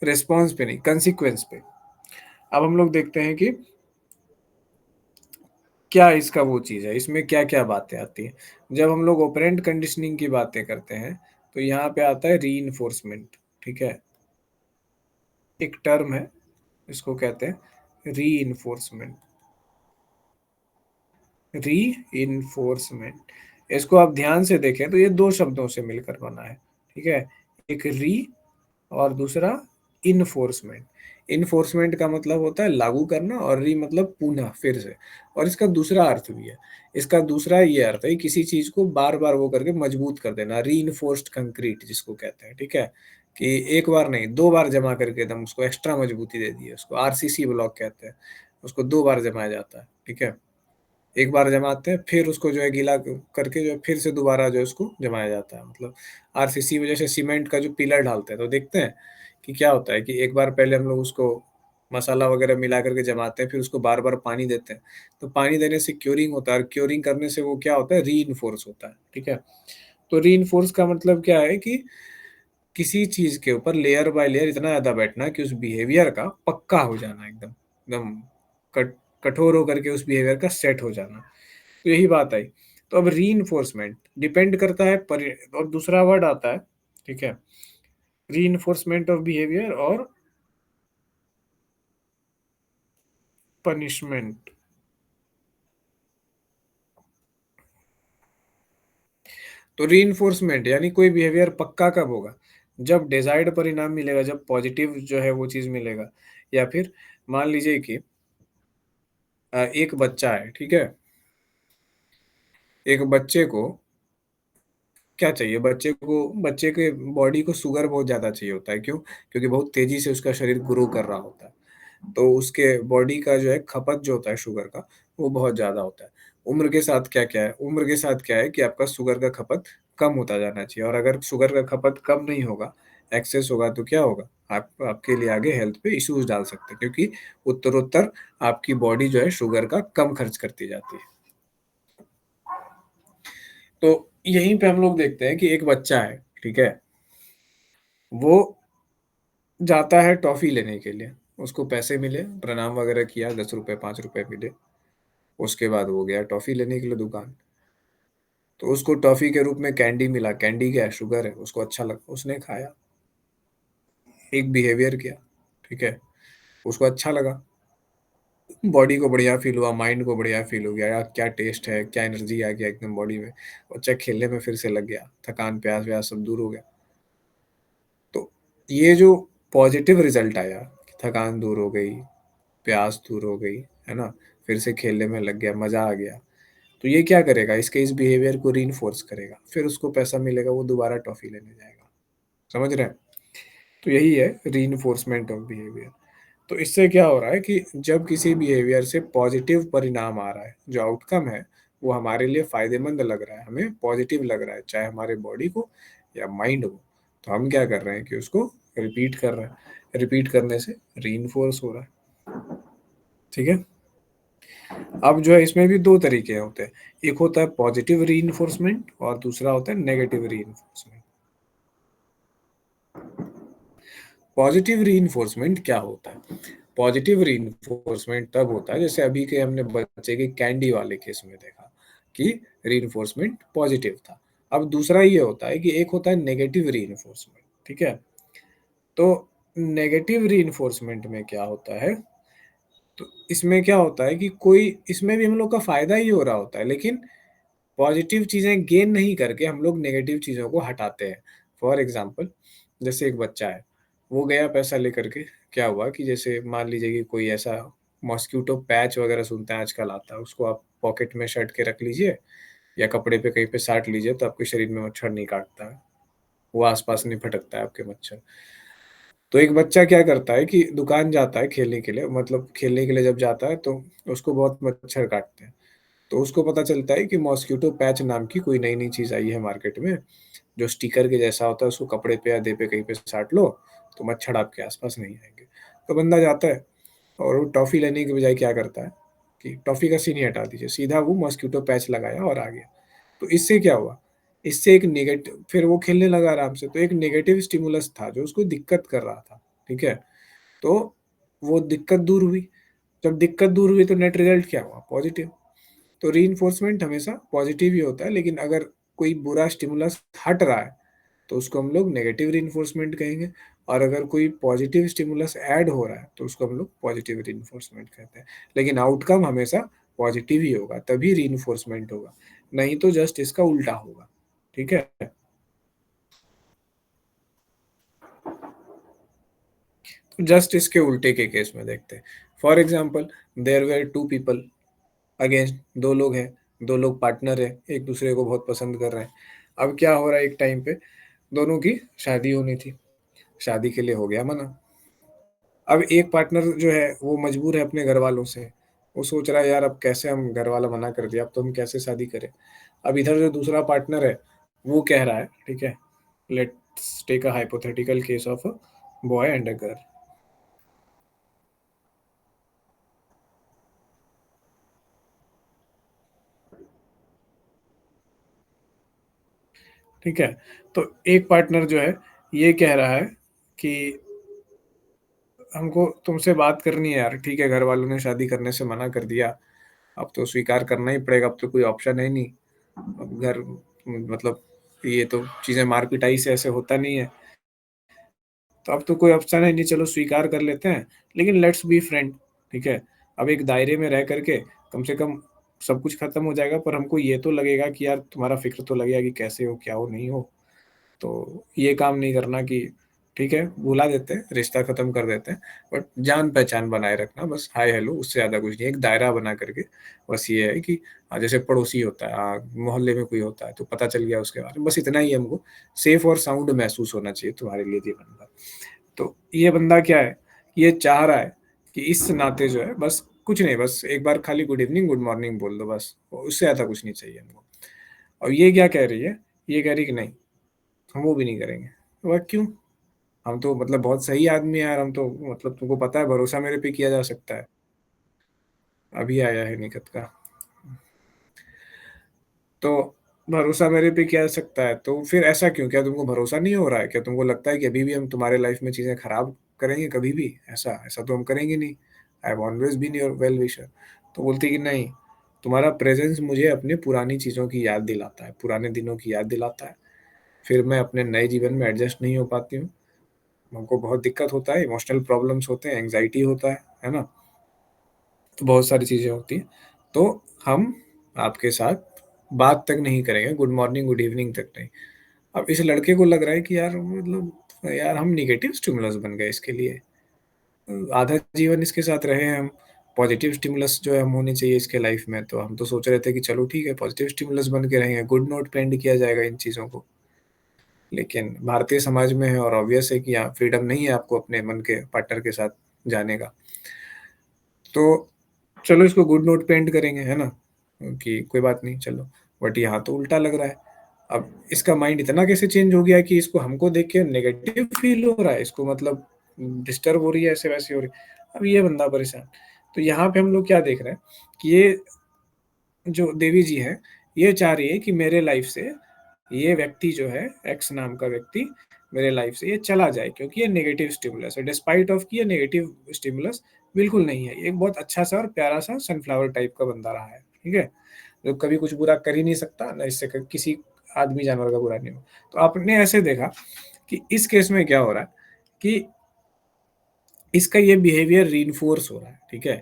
रेस्पॉन्स पे नहीं, कंसिक्वेंस पे। अब हम लोग देखते हैं कि क्या इसका वो चीज़ है, इसमें क्या क्या बातें आती हैं। जब हम लोग ऑपरेंट कंडीशनिंग की बातें करते हैं तो यहाँ पे आता है रीइंफोर्समेंट, ठीक है, एक टर्म है, इसको कहते हैं रीइंफोर्समेंट। रीइंफोर्समेंट, इसको आप ध्यान से देखें तो ये दो शब्दों से मिलकर बना है, ठीक है, एक री और दूसरा इनफोर्समेंट। इनफोर्समेंट का मतलब होता है लागू करना, और री मतलब पुनः, फिर से। और इसका दूसरा अर्थ भी है, इसका दूसरा ये अर्थ है किसी चीज को बार बार वो करके मजबूत कर देना, री इन्फोर्स्ड कंक्रीट जिसको कहते हैं, ठीक है, कि एक बार नहीं दो बार जमा करके एकदम उसको एक्स्ट्रा मजबूती दे दी है, उसको आरसीसी ब्लॉक कहते हैं, उसको दो बार जमाया जाता है, ठीक है। एक बार जमाते हैं फिर उसको जो है गीला करके जो है फिर से दोबारा जो है उसको जमाया जाता है, मतलब आरसीसी वजह से सीमेंट का जो पिलर डालते हैं तो देखते हैं कि क्या होता है कि एक बार पहले हम लोग उसको मसाला वगैरह मिला करके जमाते हैं, फिर उसको बार बार पानी देते हैं, तो पानी देने से क्योरिंग होता है, और क्योरिंग करने से वो क्या होता है, री होता है, ठीक है। तो री का मतलब क्या है कि किसी चीज के ऊपर लेयर बाय लेयर इतना ज्यादा बैठना कि उस बिहेवियर का पक्का हो जाना, एकदम एकदम कट कठोर होकर के उस बिहेवियर का सेट हो जाना। तो यही बात आई। तो अब री डिपेंड करता है और दूसरा वर्ड आता है, ठीक है, री ऑफ बिहेवियर और पनिशमेंट। तो री यानी कोई बिहेवियर पक्का कब होगा, जब डिजायर्ड परिणाम मिलेगा, जब पॉजिटिव जो है वो चीज मिलेगा। या फिर मान लीजिए कि एक बच्चा है, ठीक है, एक बच्चे को क्या चाहिए, बच्चे के बॉडी को शुगर बहुत ज़्यादा चाहिए होता है, क्यों, क्योंकि बहुत तेज़ी से उसका शरीर ग्रो कर रहा होता है, तो उसके बॉडी का जो है खपत जो होता है शुगर का, वो बहुत ज़्यादा होता है। उम्र के साथ क्या-क्या है, उम्र के साथ क्या है कि आपका शुगर का खपत कम होता जाना चाहिए, और अगर शुगर का खपत कम नहीं होगा, एक्सेस होगा, तो क्या होगा, आपके लिए आगे हेल्थ पे इश्यूज़ डाल सकते हैं, क्योंकि उत्तरोत्तर आपकी बॉडी जो है शुगर का कम खर्च करती जाती है। तो यहीं पे हम लोग देखते हैं कि एक बच्चा है, ठीक है, वो जाता है टॉफी लेने के लिए, उसको पैसे मिले, प्रणाम वगैरह किया, 10 रुपए 5 रुपए मिले, उसके बाद वो गया टॉफी लेने के लिए दुकान, तो उसको टॉफी के रूप में कैंडी मिला, कैंडी क्या है, शुगर है, उसको अच्छा लगा, उसने खाया, एक बिहेवियर किया, ठीक है, उसको अच्छा लगा, बॉडी को बढ़िया फील हुआ, माइंड को बढ़िया फील हो गया, यार क्या टेस्ट है, क्या एनर्जी आ गया एकदम बॉडी में, बच्चा खेलने में फिर से लग गया, थकान प्यास व्यास सब दूर हो गया। तो ये जो पॉजिटिव रिजल्ट आया, थकान दूर हो गई, प्यास दूर हो गई, है ना, फिर से खेलने में लग गया, मजा आ गया, तो ये क्या करेगा, इसके इस बिहेवियर को रीइंफोर्स करेगा, फिर उसको पैसा मिलेगा, वो दोबारा टॉफी लेने जाएगा, समझ रहे हैं। तो यही है रीइंफोर्समेंट ऑफ बिहेवियर। तो इससे क्या हो रहा है कि जब किसी बिहेवियर से पॉजिटिव परिणाम आ रहा है, जो आउटकम है वो हमारे लिए फायदेमंद लग रहा है, हमें पॉजिटिव लग रहा है, चाहे हमारे बॉडी को या माइंड हो, तो हम क्या कर रहे हैं कि उसको रिपीट कर रहे हैं। रिपीट करने से रीइंफोर्स हो रहा है। ठीक है। अब जो है इसमें भी दो तरीके होते हैं, एक होता है पॉजिटिव रीइंफोर्समेंट और दूसरा होता है नेगेटिव रीइंफोर्समेंट। पॉजिटिव रीइंफोर्समेंट क्या होता है? पॉजिटिव रीइंफोर्समेंट तब होता है, जैसे अभी के हमने बच्चे के कैंडी वाले केस में देखा कि रीइंफोर्समेंट पॉजिटिव था। अब दूसरा ये होता है कि एक होता है नेगेटिव रीइंफोर्समेंट। ठीक है। तो नेगेटिव रीइंफोर्समेंट में क्या होता है, तो इसमें क्या होता है कि कोई, इसमें भी हम लोग का फायदा ही हो रहा होता है, लेकिन पॉजिटिव चीजें गेन नहीं करके हम लोग नेगेटिव चीजों को हटाते हैं। फॉर एग्जाम्पल, जैसे एक बच्चा है, वो गया पैसा लेकर के, क्या हुआ कि जैसे मान लीजिए कि कोई ऐसा मॉस्किटो पैच वगैरह सुनते हैं आजकल आता है, उसको आप पॉकेट में शर्ट के रख लीजिए या कपड़े पे कहीं पे साट लीजिए, तो आपके शरीर में मच्छर नहीं काटता है, वो आसपास नहीं फटकता है आपके मच्छर। तो एक बच्चा क्या करता है कि दुकान जाता है खेलने के लिए, मतलब खेलने के लिए जब जाता है तो उसको बहुत मच्छर काटते हैं। तो उसको पता चलता है कि मॉस्किटो पैच नाम की कोई नई-नई चीज़ आई है मार्केट में, जो स्टिकर के जैसा होता है, उसको कपड़े पे या देह पे कहीं पे साट लो, तो मच्छर आपके आस-पास नहीं आएँगे। तो बंदा जाता है और वो टॉफ़ी लेने की बजाय क्या करता है कि टॉफ़ी का सीन ही हटा दीजिए, सीधा वो मॉस्किटो पैच लगाया और आ गया। तो इससे क्या हुआ? इससे एक फिर वो खेलने लगा आराम से, तो एक नेगेटिव स्टिमुलस था जो उसको दिक्कत कर रहा था, ठीक है? तो वो दिक्कत दूर हुई, जब दिक्कत दूर हुई तो नेट रिज़ल्ट क्या हुआ? पॉज़िटिव। तो रीइंफोर्समेंट हमेशा पॉजिटिव ही होता है, लेकिन अगर कोई बुरा स्टिमुलस हट रहा है तो उसको हम लोग नेगेटिव रीइंफोर्समेंट कहेंगे, और अगर कोई पॉजिटिव स्टिमुलस ऐड हो रहा है तो उसको हम लोग पॉजिटिव रीइंफोर्समेंट कहते हैं। लेकिन आउटकम हमेशा पॉजिटिव ही होगा, तभी रीइंफोर्समेंट होगा, नहीं तो जस्ट इसका उल्टा होगा। ठीक है। तो जस्ट इसके उल्टे के केस में देखते हैं। For example, there were two people against, दो लोग हैं, दो लोग पार्टनर हैं, एक दूसरे को बहुत पसंद कर रहे हैं। अब क्या हो रहा है, एक टाइम पे दोनों की शादी होनी थी, शादी के लिए हो गया मना। अब एक पार्टनर जो है वो मजबूर है अपने घर वालों से, वो सोच रहा है यार अब कैसे, हम घर वाला मना कर दिया, अब तो हम कैसे शादी करें। अब इधर जो दूसरा पार्टनर है वो कह रहा है, ठीक है, let's take a hypothetical case of a boy and a girl. ठीक है। तो एक पार्टनर जो है ये कह रहा है कि हमको तुमसे बात करनी है यार, ठीक है, घर वालों ने शादी करने से मना कर दिया, अब तो स्वीकार करना ही पड़ेगा, अब तो कोई ऑप्शन है नहीं। अब घर, मतलब ये तो चीज़ें मार पिटाई से ऐसे होता नहीं है, तो अब तो कोई ऑप्शन है नहीं, चलो स्वीकार कर लेते हैं, लेकिन लेट्स बी फ्रेंड। ठीक है। अब एक दायरे में रह करके कम से कम सब कुछ खत्म हो जाएगा, पर हमको ये तो लगेगा कि यार तुम्हारा फिक्र तो लगेगा कि कैसे हो, क्या हो, नहीं हो। तो ये काम नहीं करना कि ठीक है भुला देते हैं, रिश्ता खत्म कर देते हैं, बट जान पहचान बनाए रखना, बस हाय हेलो, उससे ज़्यादा कुछ नहीं, एक दायरा बना करके। बस ये है कि जैसे पड़ोसी होता है, मोहल्ले में कोई होता है तो पता चल गया उसके बारे में, बस इतना ही हमको सेफ और साउंड महसूस होना चाहिए तुम्हारे लिए जीवन भर। तो ये बंदा क्या है, ये चाह रहा है कि इस नाते जो है बस कुछ नहीं, बस एक बार खाली गुड इवनिंग गुड मॉर्निंग बोल दो, बस उससे ज़्यादा कुछ नहीं चाहिए हमको। और ये क्या कह रही है, ये कह रही है कि नहीं, हम वो भी नहीं करेंगे। वह क्यों? हम तो मतलब बहुत सही आदमी हैं यार, हम तो मतलब तुमको पता है भरोसा मेरे पे किया जा सकता है। अभी आया है निकट का। तो भरोसा मेरे पे किया जा सकता है, तो फिर ऐसा क्यों? क्या तुमको भरोसा नहीं हो रहा है? क्या तुमको लगता है कि अभी भी हम तुम्हारे लाइफ में चीज़ें खराब करेंगे कभी भी? ऐसा ऐसा तो हम करेंगे नहीं। I have always been your well wisher. तो बोलती कि नहीं, तुम्हारा प्रेज़ेंस मुझे अपनी पुरानी चीज़ों की याद दिलाता है, पुराने दिनों की याद दिलाता है। फिर मैं अपने नए जीवन में एडजस्ट नहीं हो पाती हूँ। हमको बहुत दिक्कत होता है, इमोशनल प्रॉब्लम्स होते हैं, एंग्ज़ायटी होता है ना? तो बहुत सारी चीज़ें होती हैं। तो हम आपके साथ बात तक नहीं करेंगे, गुड मॉर्निंग, गुड इवनिंग तक नहीं। अब इस लड़के को लग रहा है कि यार मतलब यार हम नेगेटिव स्टिमुलस बन गए इसके लिए। आधा जीवन इसके साथ रहे हैं हम, पॉजिटिव स्टिमुलस जो है हम होने चाहिए इसके लाइफ में, तो हम तो सोच रहे थे कि चलो ठीक है पॉजिटिव स्टिमुलस बन के रहेंगे, गुड नोट पे एंड किया जाएगा इन चीज़ों को। लेकिन भारतीय समाज में है और ऑब्वियस है कि यहाँ फ्रीडम नहीं है आपको अपने मन के पार्टनर के साथ जाने का। तो चलो इसको गुड नोट पे एंड करेंगे, है ना? कि कोई बात नहीं चलो, बट यहाँ तो उल्टा लग रहा है। अब इसका माइंड इतना कैसे चेंज हो गया कि इसको हमको देख के नेगेटिव फील हो रहा है, इसको मतलब डिस्टर्ब हो रही है, ऐसे वैसे हो रही है। अब ये बंदा परेशान। तो यहाँ पे हम लोग क्या देख रहे हैं कि ये जो देवी जी हैं, ये चाह रही है कि मेरे लाइफ से ये व्यक्ति जो है, एक्स नाम का व्यक्ति मेरे लाइफ से ये चला जाए, क्योंकि ये नेगेटिव स्टिमुलस है। डिस्पाइट ऑफ कि ये नेगेटिव स्टिमुलस बिल्कुल नहीं है, ये एक बहुत अच्छा सा और प्यारा सा सनफ्लावर टाइप का बंदा रहा है, ठीक है, जो कभी कुछ बुरा कर ही नहीं सकता, ना इससे किसी आदमी जानवर का बुरा नहीं हो। तो आपने ऐसे देखा कि इस केस में क्या हो रहा है कि इसका ये बिहेवियर रीइंफोर्स हो रहा है, ठीक है।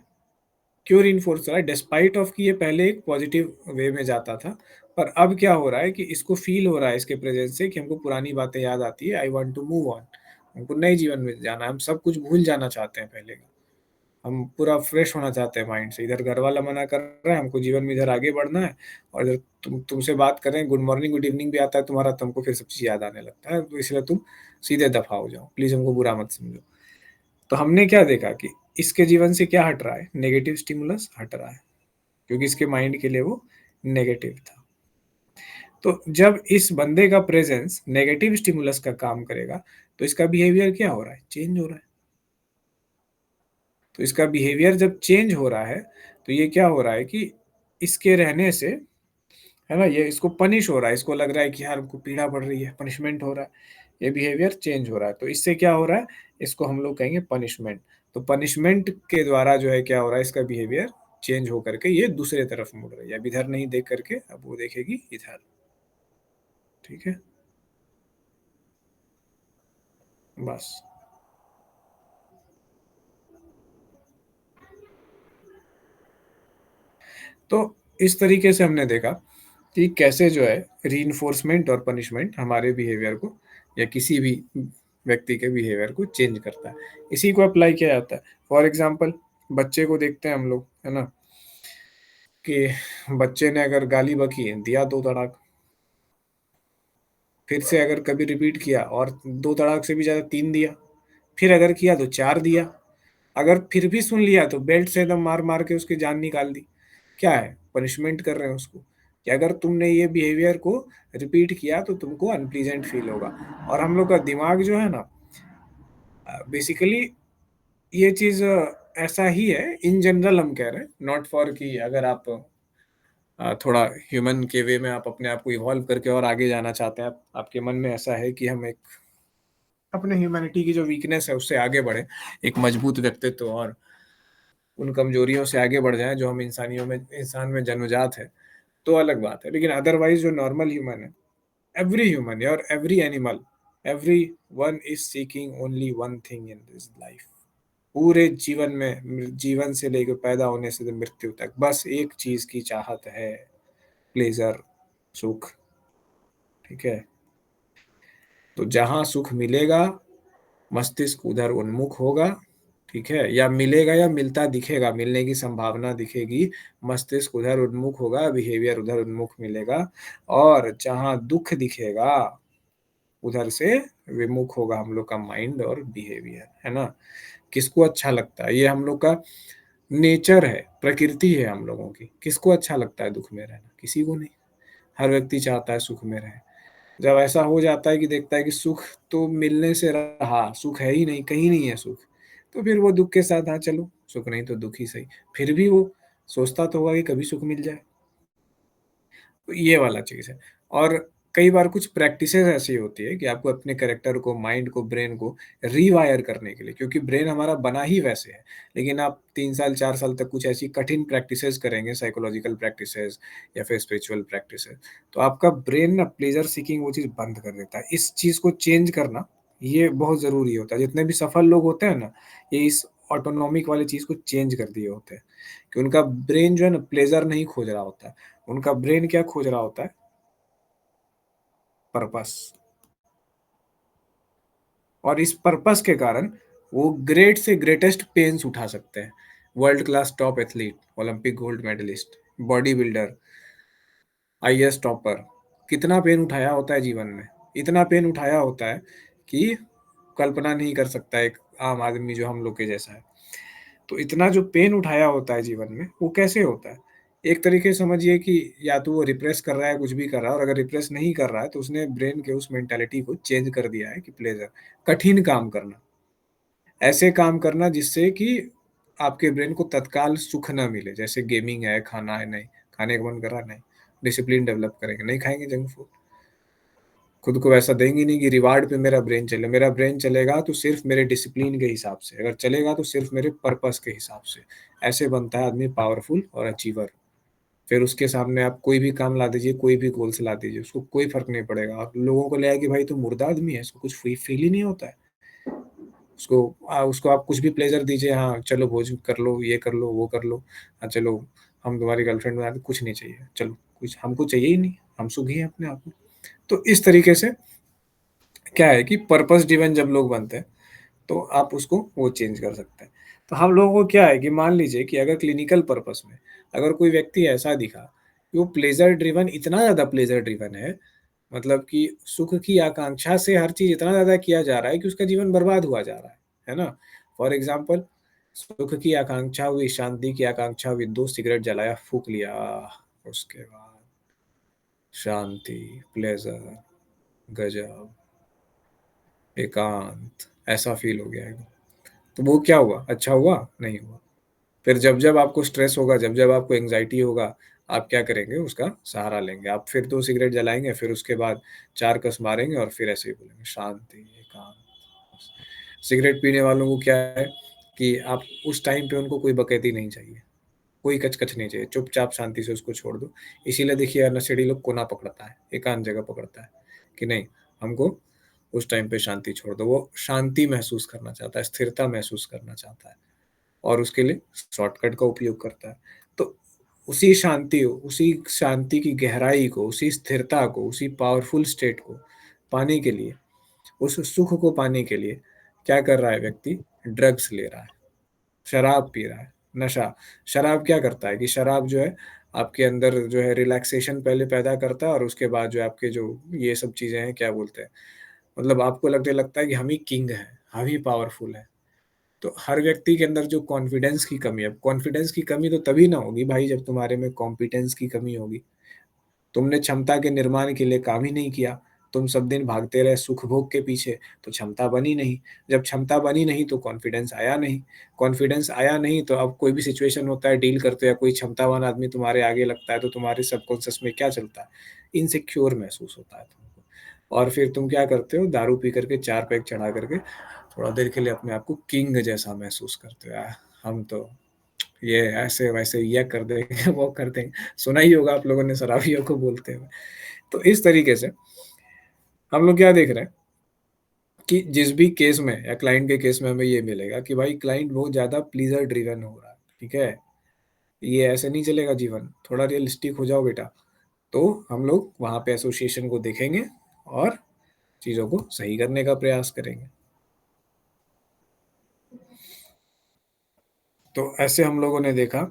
क्यों रीइंफोर्स हो रहा है? डिस्पाइट ऑफ कि ये पहले एक पॉजिटिव वे में जाता था, पर अब क्या हो रहा है कि इसको फील हो रहा है इसके प्रेजेंस से कि हमको पुरानी बातें याद आती है, I want to move on, हमको नए जीवन में जाना है, हम सब कुछ भूल जाना चाहते हैं पहले का, हम पूरा फ्रेश होना चाहते हैं माइंड से। इधर घर वाला मना कर रहा है, हमको जीवन में इधर आगे बढ़ना है, और इधर तुमसे बात कर रहे हैं, गुड मॉर्निंग गुड इवनिंग भी आता है तुम्हारा, तुमको फिर सब चीज़ याद आने लगता है, तो इसलिए तुम सीधे दफा हो जाओ, प्लीज़ हमको बुरा मत समझो। तो हमने क्या देखा कि इसके जीवन से क्या हट रहा है? नेगेटिव स्टिमुलस हट रहा है, क्योंकि इसके माइंड के लिए वो नेगेटिव था। तो जब इस बंदे का प्रेजेंस नेगेटिव स्टिमुलस का काम करेगा, तो इसका बिहेवियर क्या हो रहा है? चेंज हो रहा है। तो इसका बिहेवियर जब चेंज हो रहा है, तो ये क्या हो रहा है कि इसके रहने से, है ना, ये इसको पनिश हो रहा है, इसको लग रहा है कि यार हमको पीड़ा पड़ रही है, पनिशमेंट हो रहा है, ये बिहेवियर चेंज हो रहा है। तो इससे क्या हो रहा है? इसको हम लोग कहेंगे पनिशमेंट। तो पनिशमेंट के द्वारा जो है क्या हो रहा है, इसका बिहेवियर चेंज होकर के ये दूसरे तरफ मुड़ रही है, अब इधर नहीं देख करके अब वो देखेगी इधर, ठीक है, बस। तो इस तरीके से हमने देखा कि कैसे जो है रीइंफोर्समेंट और पनिशमेंट हमारे बिहेवियर को या किसी भी व्यक्ति के बिहेवियर को चेंज करता है। इसी को अप्लाई किया जाता है। फॉर एग्जांपल, बच्चे को देखते हैं हम लोग, है ना, कि बच्चे ने अगर गाली बकी, दिया 2 तड़ाक, फिर से अगर कभी रिपीट किया और 2 तड़ाक से भी ज़्यादा 3 दिया, फिर अगर किया तो 4 दिया, अगर फिर भी सुन लिया तो बेल्ट से एकदम मार-मार के उसकी जान निकाल दी। क्या है? पनिशमेंट कर रहे हैं उसको, कि अगर तुमने ये बिहेवियर को रिपीट किया तो तुमको अनप्लीजेंट फील होगा। और हम लोग का दिमाग जो है ना, बेसिकली ये चीज़ ऐसा ही है, इन जनरल हम कह रहे हैं, नॉट फॉर कि अगर आप थोड़ा ह्यूमन के वे में आप अपने आप को इवॉल्व करके और आगे जाना चाहते हैं, आपके मन में ऐसा है कि हम एक अपने ह्यूमैनिटी की जो वीकनेस है उससे आगे बढ़े, एक मजबूत व्यक्तित्व और उन कमजोरियों से आगे बढ़ जाएं जो हम इंसान में जन्मजात है, तो अलग बात है। लेकिन अदरवाइज जो नॉर्मल ह्यूमन है, एवरी ह्यूमन और every animal, every one is seeking only one thing in this life. पूरे जीवन में, जीवन से लेकर पैदा होने से मृत्यु तक, बस एक चीज की चाहत है, प्लेजर, सुख, ठीक है। तो जहां सुख मिलेगा, मस्तिष्क उधर उन्मुख होगा, ठीक है, या मिलेगा या मिलता दिखेगा, मिलने की संभावना दिखेगी, मस्तिष्क उधर उन्मुख होगा, बिहेवियर उधर उन्मुख मिलेगा। और जहां दुख दिखेगा, उधर से विमुख होगा हम लोग का माइंड और बिहेवियर, है ना। किसको अच्छा लगता है? ये हम लोग का नेचर है, प्रकृति है हम लोगों की। किसको अच्छा लगता है दुख में रहना? किसी को नहीं। हर व्यक्ति चाहता है सुख में रहे। जब ऐसा हो जाता है कि देखता है कि सुख तो मिलने से रहा, सुख है ही नहीं, कहीं नहीं है सुख, तो फिर वो दुख के साथ, हाँ चलो सुख नहीं तो दुख ही सही, फिर भी वो सोचता तो होगा कि कभी सुख मिल जाए। तो ये वाला चीज़ है। और कई बार कुछ प्रैक्टिसेस ऐसी होती है कि आपको अपने कैरेक्टर को, माइंड को, ब्रेन को रीवायर करने के लिए, क्योंकि ब्रेन हमारा बना ही वैसे है। लेकिन आप 3 साल 4 साल तक कुछ ऐसी कठिन प्रैक्टिसेस करेंगे, साइकोलॉजिकल प्रैक्टिसेस या फिर स्पिरिचुअल प्रैक्टिसेस, तो आपका ब्रेन ना प्लेजर सीकिंग वो चीज़ बंद कर देता है। इस चीज़ को चेंज करना ये बहुत ज़रूरी होता है। जितने भी सफल लोग होते हैं ना, ये इस ऑटोनॉमिक वाली चीज़ को चेंज कर दिए होते हैं, कि उनका ब्रेन जो है ना प्लेजर नहीं खोज रहा होता है, उनका ब्रेन क्या खोज रहा होता है? पर्पस। और इस पर्पस के कारण वो ग्रेट से ग्रेटेस्ट पेन्स उठा सकते हैं। World class top athlete, Olympic gold medalist, body builder, IAS topper, कितना पेन उठाया होता है जीवन में, इतना पेन उठाया होता है कि कल्पना नहीं कर सकता एक आम आदमी जो हम लोग के जैसा है। तो इतना जो पेन उठाया होता है जीवन में, वो कैसे होता है? एक तरीके से समझिए कि या तो वो रिप्रेस कर रहा है, कुछ भी कर रहा है, और अगर रिप्रेस नहीं कर रहा है तो उसने ब्रेन के उस मेंटालिटी को चेंज कर दिया है कि प्लेज़र, कठिन काम करना। ऐसे काम करना जिससे कि आपके ब्रेन को तत्काल सुख ना मिले, जैसे गेमिंग है, खाना है, नहीं, खाने का मन कर रहा है, नहीं, डिसिप्लिन डेवलप करेंगे, नहीं खाएँगे जंक फूड। खुद को वैसा देंगे नहीं कि रिवार्ड पे मेरा ब्रेन चले, मेरा ब्रेन चलेगा तो सिर्फ़ मेरे डिसिप्लिन के हिसाब से, अगर चलेगा तो सिर्फ़ मेरे पर्पस के हिसाब से। ऐसे बनता है आदमी पावरफुल और अचीवर। फिर उसके सामने आप कोई भी काम ला दीजिए, कोई भी गोल्स ला दीजिए, उसको कोई फ़र्क नहीं पड़ेगा। आप लोगों को लगेगा कि भाई तो मुर्दा आदमी है, इसको कुछ फ़ील ही नहीं होता है। उसको आप कुछ भी प्लेज़र दीजिए, हाँ, चलो भोज कर लो, ये कर लो, वो कर लो। हाँ, चलो हम तुम्हारी गर्लफ्रेंड बना दें, कुछ नहीं चाहिए, चलो कुछ हमको चाहिए ही नहीं, हम सुखी हैं अपने आप में। तो इस तरीके से क्या है कि पर्पस ड्रिवन जब लोग बनते हैं, तो आप उसको वो चेंज कर सकते हैं। तो हम लोगों को क्या है कि मान लीजिए कि अगर क्लिनिकल पर्पस में अगर कोई व्यक्ति ऐसा दिखा कि वो प्लेज़र ड्रिवन, इतना ज़्यादा प्लेज़र ड्रिवन है, मतलब कि सुख की आकांक्षा से हर चीज़ इतना ज़्यादा किया जा रहा है कि उसका जीवन बर्बाद हुआ जा रहा है ना? फॉर एग्ज़ाम्पल, सुख की आकांक्षा हुई, शांति की आकांक्षा हुई, 2 सिगरेट जलाया, फूँक लिया, उसके बाद शांति, प्लेज़र, गज़ब, एकांत, ऐसा फ़ील हो गया एकदम। तो वो क्या हुआ? अच्छा हुआ? नहीं हुआ। फिर जब-जब आपको स्ट्रेस होगा, जब-जब आपको एंग्ज़ायटी होगा, आप क्या करेंगे? उसका सहारा लेंगे। आप फिर 2 सिगरेट जलाएँगे, फिर उसके बाद 4 कस मारेंगे और फिर ऐसे ही बोलेंगे, शांति, एकांत। सिगरेट पीने वालों को क्या है कि आप उस टाइम पे उनको कोई बकैती नहीं चाहिए, कोई कच-कच नहीं चाहिए, चुपचाप शांति से उसको छोड़ दो। इसीलिए देखिए नशेड़ी लोग कोना पकड़ता है, एकांत जगह पकड़ता है, कि नहीं, हमको उस टाइम पे शांति छोड़ दो। वो शांति महसूस करना चाहता है, स्थिरता महसूस करना चाहता है। और उसके लिए शॉर्टकट का उपयोग करता है। तो उसी शांति की गहराई को, उसी स्थिरता को, उसी पावरफुल स्टेट को पाने के लिए, उस सुख को पाने के लिए क्या कर रहा है व्यक्ति? ड्रग्स ले रहा है, शराब पी रहा है, नशा। शराब क्या करता है कि शराब जो है आपके अंदर जो है रिलैक्सेशन पहले पैदा करता है और उसके बाद जो है आपके जो ये सब चीज़ें हैं, क्या बोलते हैं, मतलब आपको लगने लगता है कि हम ही किंग हैं, हम ही पावरफुल हैं। तो हर व्यक्ति के अंदर जो कॉन्फिडेंस की कमी है, कॉन्फिडेंस की कमी तो तभी ना होगी भाई जब तुम्हारे में कॉम्पिटेंस की कमी होगी। तुमने क्षमता के निर्माण के लिए काम ही नहीं किया। तुम सब दिन भागते रहे सुख भोग के पीछे, तो क्षमता बनी नहीं। जब क्षमता बनी नहीं तो कॉन्फिडेंस आया नहीं। कॉन्फिडेंस आया नहीं तो अब कोई भी सिचुएशन होता है, डील करते हो या कोई क्षमतावान आदमी तुम्हारे आगे लगता है तो तुम्हारे सबकॉन्शियस में क्या चलता है? इनसिक्योर महसूस होता है तुमको। और फिर तुम क्या करते हो? दारू पी करके 4 पैग चढ़ा करके थोड़ा देर के लिए अपने आप को किंग जैसा महसूस करते हो। हम तो ये ऐसे-वैसे ये कर देंगे, वो कर देंगे। सुना ही होगा आप लोगों ने शराबियों को बोलते हुए। तो इस तरीके से हम लोग क्या देख रहे हैं कि जिस भी केस में या क्लाइंट के केस में हमें ये मिलेगा कि भाई क्लाइंट बहुत ज़्यादा प्लीज़र ड्रिवन हो रहा है, ठीक है? ये ऐसे नहीं चलेगा जीवन, थोड़ा रियलिस्टिक हो जाओ बेटा। तो हम लोग वहाँ पे एसोसिएशन को देखेंगे और चीज़ों को सही करने का प्रयास करेंगे। तो ऐसे हम लोगों ने देखा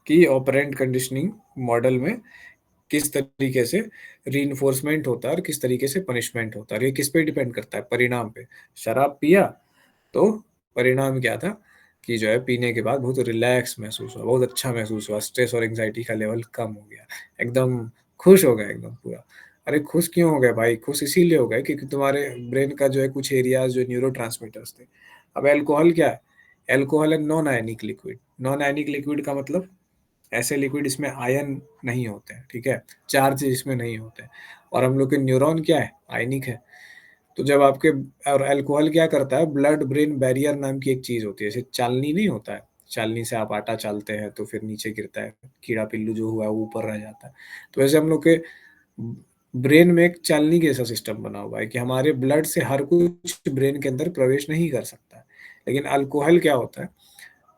कि ऑपरेंट कंडीशनिंग मॉडल में किस तरीके से रीइंफोर्समेंट होता है और किस तरीके से पनिशमेंट होता है और ये किस पे डिपेंड करता है? परिणाम पे। शराब पिया तो परिणाम क्या था कि जो है पीने के बाद बहुत रिलैक्स महसूस हुआ, बहुत अच्छा महसूस हुआ, स्ट्रेस और एंग्ज़ायटी का लेवल कम हो गया, एकदम खुश हो गए एकदम पूरा। अरे खुश क्यों हो गए भाई? खुश इसीलिए हो गए क्योंकि तुम्हारे ब्रेन का जो है कुछ एरियाज़ जो न्यूरोट्रांसमीटर्स थे। अब अल्कोहल क्या है? अल्कोहल है non ionic liquid. Non ionic liquid का मतलब ऐसे लिक्विड इसमें आयन नहीं होते हैं, ठीक है? चार्ज इसमें नहीं होते हैं और हम लोग के न्यूरॉन क्या है? आयनिक है। तो जब आपके और अल्कोहल क्या करता है, ब्लड ब्रेन बैरियर नाम की एक चीज़ होती है, जैसे चालनी नहीं होता है, चालनी से आप आटा चालते हैं तो फिर नीचे गिरता है, कीड़ा-पिल्लू जो हुआ है वो ऊपर रह जाता है। तो वैसे हम लोग के ब्रेन में एक चालनी जैसा सिस्टम बना हुआ है कि हमारे ब्लड से हर कुछ ब्रेन के अंदर प्रवेश नहीं कर सकता है। लेकिन अल्कोहल क्या होता है,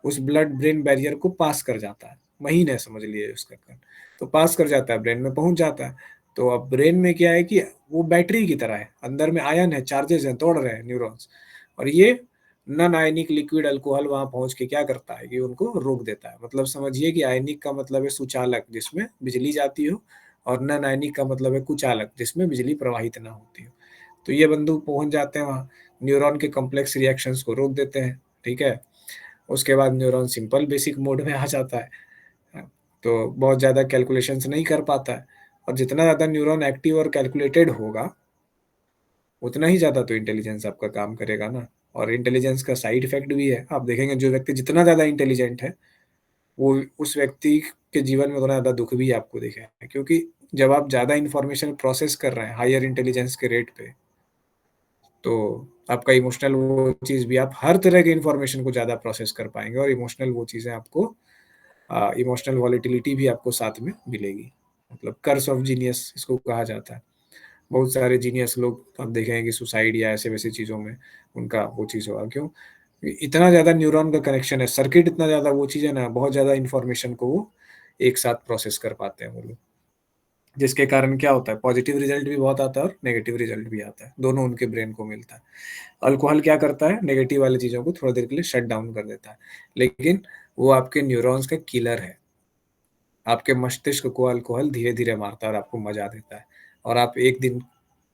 उस ब्लड ब्रेन बैरियर को पास कर जाता है, महीन है समझ लीजिए उसका कण, तो पास कर जाता है, ब्रेन में पहुँच जाता है। तो अब ब्रेन में क्या है कि वो बैटरी की तरह है, अंदर में आयन है, चार्जेज़ हैं, दौड़ रहे हैं न्यूरॉन्स और ये नॉन आयनिक लिक्विड अल्कोहल वहाँ पहुँच के क्या करता है कि उनको रोक देता है। मतलब समझिए कि आयनिक का मतलब है सुचालक जिसमें बिजली जाती हो और नॉन आयनिक का मतलब है कुचालक जिसमें बिजली प्रवाहित ना होती हो। तो ये बंधु पहुँच जाते हैं वहाँ, न्यूरॉन के कॉम्प्लेक्स रिएक्शंस को रोक देते हैं, ठीक है? उसके बाद न्यूरॉन सिंपल बेसिक मोड में आ जाता है। तो बहुत ज़्यादा कैलकुलेशंस नहीं कर पाता है, और जितना ज़्यादा न्यूरॉन एक्टिव और कैलकुलेटेड होगा, उतना ही ज़्यादा तो इंटेलिजेंस आपका काम करेगा ना। और इंटेलिजेंस का साइड इफ़ेक्ट भी है। आप देखेंगे जो व्यक्ति जितना ज़्यादा इंटेलिजेंट है, वो उस व्यक्ति के जीवन में उतना ज़्यादा दुःख भी आपको दिखेगा, क्योंकि जब आप ज़्यादा इन्फॉर्मेशन प्रोसेस कर रहे हैं हायर इंटेलिजेंस के रेट पे, तो आपका इमोशनल वो चीज़ भी, आप हर तरह के इन्फॉर्मेशन को ज़्यादा प्रोसेस कर पाएँगे, और इमोशनल वो चीज़ें आपको इमोशनल वॉलेटिलिटी भी आपको साथ में मिलेगी। मतलब कर्स ऑफ जीनियस इसको कहा जाता है। बहुत सारे जीनियस लोग आप देखेंगे कि सुसाइड या ऐसे-वैसे चीज़ों में उनका वो चीज़ होगा, क्यों? इतना ज़्यादा न्यूरॉन का कनेक्शन है, सर्किट इतना ज़्यादा वो चीज़ है ना, बहुत ज़्यादा इन्फॉर्मेशन को वो एक साथ प्रोसेस कर पाते हैं वो लोग। जिसके कारण क्या होता है, पॉजिटिव रिजल्ट भी बहुत आता है और नेगेटिव रिजल्ट भी आता है, दोनों उनके ब्रेन को मिलता है। अल्कोहल क्या करता है, नेगेटिव वाली चीज़ों को थोड़ा देर के लिए शट डाउन कर देता है, लेकिन वो आपके न्यूरॉन्स का किलर है। आपके मस्तिष्क को अल्कोहल धीरे-धीरे मारता है और आपको मज़ा देता है, और आप एक दिन,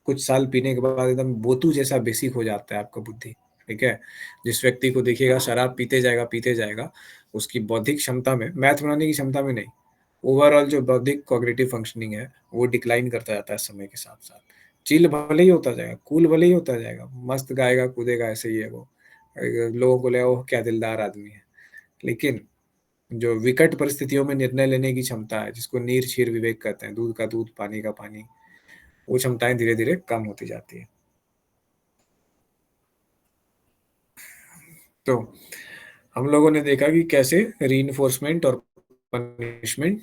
कुछ साल पीने के बाद एकदम बोतू जैसा बेसिक हो जाता है आपका बुद्धि, ठीक है? जिस व्यक्ति को देखिएगा शराब पीते जाएगा, उसकी बौद्धिक क्षमता में, मैथ बनाने की क्षमता में नहीं, ओवरऑल जो बौद्धिक कॉग्निटिव फंक्शनिंग है, वो डिक्लाइन करता जाता है समय के साथ-साथ। चिल भले ही होता जाएगा, कूल भले ही होता जाएगा, मस्त गाएगा, कूदेगा, ऐसे ही है वो। लोगों को लगेगा ओह! क्या दिलदार आदमी है। लेकिन जो विकट परिस्थितियों में निर्णय लेने की क्षमता है, जिसको नीर-क्षीर विवेक कहते हैं, दूध का दूध, पानी का पानी, वो क्षमताएँ धीरे-धीरे कम होती जाती हैं। तो हम लोगों ने देखा कि कैसे रीइंफोर्समेंट और पनिशमेंट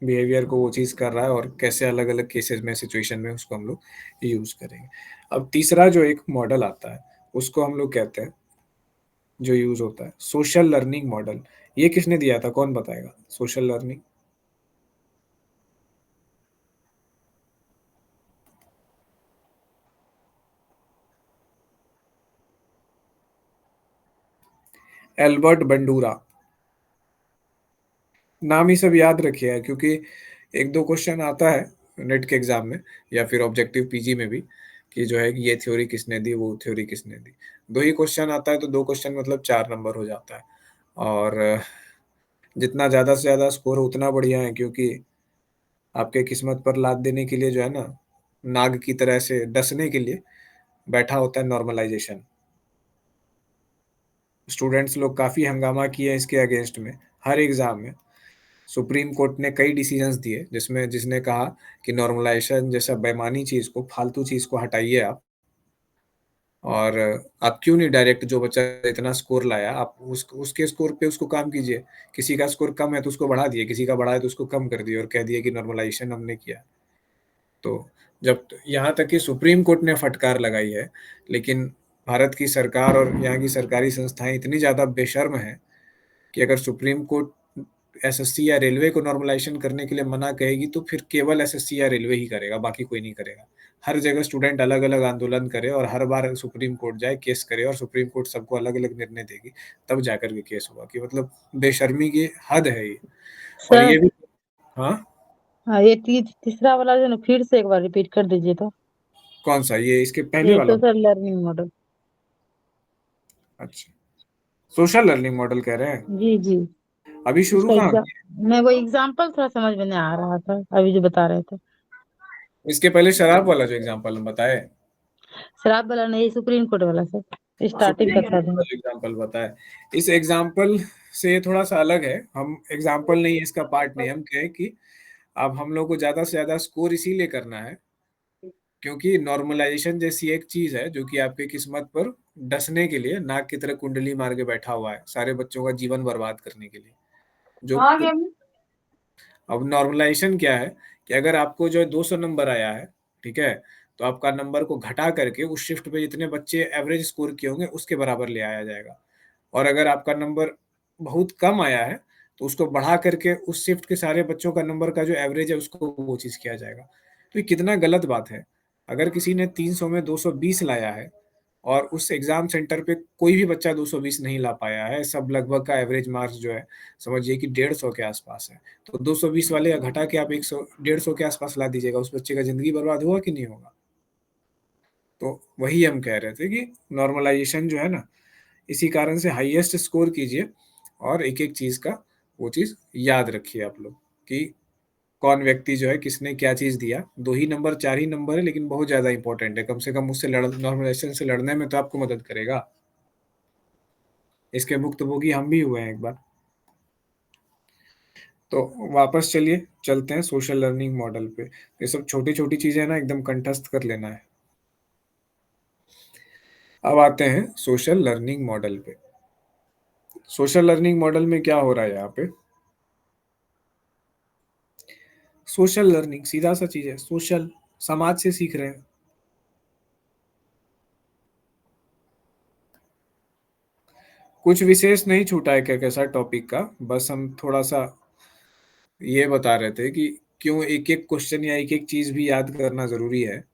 बिहेवियर को वो चीज़ कर रहा है, और कैसे अलग-अलग केसेस में, सिचुएशन में उसको हम लोग यूज़ करेंगे। अब तीसरा जो एक मॉडल आता है, उसको हम लोग कहते हैं, जो यूज़ होता है, सोशल लर्निंग मॉडल। ये किसने दिया था, कौन बताएगा? Social learning? Albert Bandura. नाम ही सब याद रखिए, क्योंकि 1-2 क्वेश्चन आता है नेट के एग्ज़ाम में, या फिर ऑब्जेक्टिव पीजी में भी, कि जो है कि ये थ्योरी किसने दी, वो थ्योरी किसने दी। 2 ही क्वेश्चन आता है, तो 2 क्वेश्चन मतलब 4 नंबर हो जाता है, और जितना ज़्यादा से ज़्यादा स्कोर हो उतना बढ़िया है, क्योंकि आपके किस्मत पर लात देने के लिए जो है ना, नाग की तरह से डसने के लिए बैठा होता है नॉर्मलाइज़ेशन। स्टूडेंट्स लोग काफ़ी हंगामा किए इसके अगेंस्ट में, हर एग्ज़ाम में। सुप्रीम कोर्ट ने कई डिसीजंस दिए, जिसमें जिसने कहा कि नॉर्मलाइजेशन जैसा बेईमानी चीज़ को, फालतू चीज़ को हटाइए आप, और आप क्यों नहीं डायरेक्ट, जो बच्चा इतना स्कोर लाया, आप उसके स्कोर पे उसको काम कीजिए। किसी का स्कोर कम है तो उसको बढ़ा दिए, किसी का बढ़ा है तो उसको कम कर दिए, और कह दिए कि नॉर्मलाइजेशन हमने किया। तो जब यहाँ तक कि सुप्रीम कोर्ट ने फटकार लगाई है, लेकिन भारत की सरकार और यहाँ की सरकारी संस्थाएँ इतनी ज़्यादा बेशर्म हैं कि अगर सुप्रीम कोर्ट एसएससी या रेलवे को नॉर्मलाइजेशन करने के लिए मना कहेगी, तो फिर केवल एसएससी या रेलवे ही करेगा, बाकी कोई नहीं करेगा। हर जगह स्टूडेंट अलग-अलग आंदोलन करे, और हर बार सुप्रीम कोर्ट जाए, केस करे, और सुप्रीम कोर्ट सबको अलग-अलग निर्णय देगी, तब जाकर के केस होगा, कि मतलब बेशर्मी की हद है ये। और सर। ये भी, हाँ? हाँ, ये तीसरा वाला जो ना, फिर से एक बार रिपीट कर दीजिए तो। कौन-सा? ये इसके पहले ये वाला? Social learning model. अच्छा, सोशल लर्निंग मॉडल कह रहे हैं? जी जी। अभी शुरू उसका कहाँ एग्जाम, किए? मैं वो एग्जाम्पल थोड़ा समझ में नहीं आ रहा था अभी जो बता रहे थे। इसके पहले शराब वाला जो एग्ज़ाम्पल हम बताए? शराब वाला नहीं, सुप्रीम कोर्ट वाला सर, स्टार्टिंग सुप्रीम का कोर्ट था। का जो एग्ज़ाम्पल बताया, इस एग्ज़ाम्पल से थोड़ा-सा अलग है। हम एग्ज़ाम्पल नहीं है, इसका पार्ट नहीं, हम कहें कि अब हम लोग को ज़्यादा से ज़्यादा स्कोर इसीलिए करना है, क्योंकि नॉर्मलाइज़ेशन जैसी एक चीज़ है, जो कि आपकी किस्मत पर डसने के लिए नाग की तरह कुंडली मार के बैठा हुआ है, सारे बच्चों का जीवन बर्बाद करने के लिए। जो हाँ कु क्या। अब नॉर्मलाइज़ेशन क्या है, कि अगर आपको जो है 200 नंबर आया है, ठीक है? तो आपका नंबर को घटा करके उस शिफ्ट पे जितने बच्चे एवरेज स्कोर किए होंगे, उसके बराबर ले आया जाएगा। और अगर आपका नंबर बहुत कम आया है, तो उसको बढ़ा करके उस शिफ्ट के सारे बच्चों का नंबर का जो एवरेज है, उसको वो चीज़ किया जाएगा। तो ये कितना गलत बात है। अगर किसी ने 300 में 220 लाया है, और उस एग्ज़ाम सेंटर पे कोई भी बच्चा 220 नहीं ला पाया है, सब लगभग का एवरेज मार्क्स जो है, समझिए कि 150 के आस-पास है। तो 220 वाले घटा के आप 100 150 के आस-पास ला दीजिएगा, उस बच्चे का ज़िंदगी बर्बाद हुआ कि नहीं होगा? तो वही हम कह रहे थे कि नॉर्मलाइज़ेशन जो है ना, इसी कारण से हाईएस्ट स्कोर कीजिए, और एक-एक चीज़ का वो चीज़ याद रखिए आप लोग। कि कौन व्यक्ति जो है किसने क्या चीज़ दिया। 2 ही नंबर 4 ही नंबर है लेकिन बहुत ज़्यादा इम्पोर्टेंट है। कम से कम उससे नॉर्मलाइज़ेशन से लड़ने में तो आपको मदद करेगा। इसके भुक्तभोगी हम भी हुए हैं एक बार। तो वापस चलिए चलते हैं सोशल लर्निंग मॉडल पे। ये सब छोटी-छोटी चीज़ें ना एकदम कंठस्थ कर लेना है। अब आते हैं सोशल लर्निंग मॉडल पे। सोशल लर्निंग मॉडल में क्या हो रहा है यहाँ पे? सोशल लर्निंग सीधा सा चीज़ है, सोशल समाज से सीख रहे हैं। कुछ विशेष नहीं छूटा है क्या कैसा टॉपिक का, बस हम थोड़ा-सा ये बता रहे थे कि क्यों एक-एक क्वेश्चन या एक-एक चीज़ भी याद करना ज़रूरी है।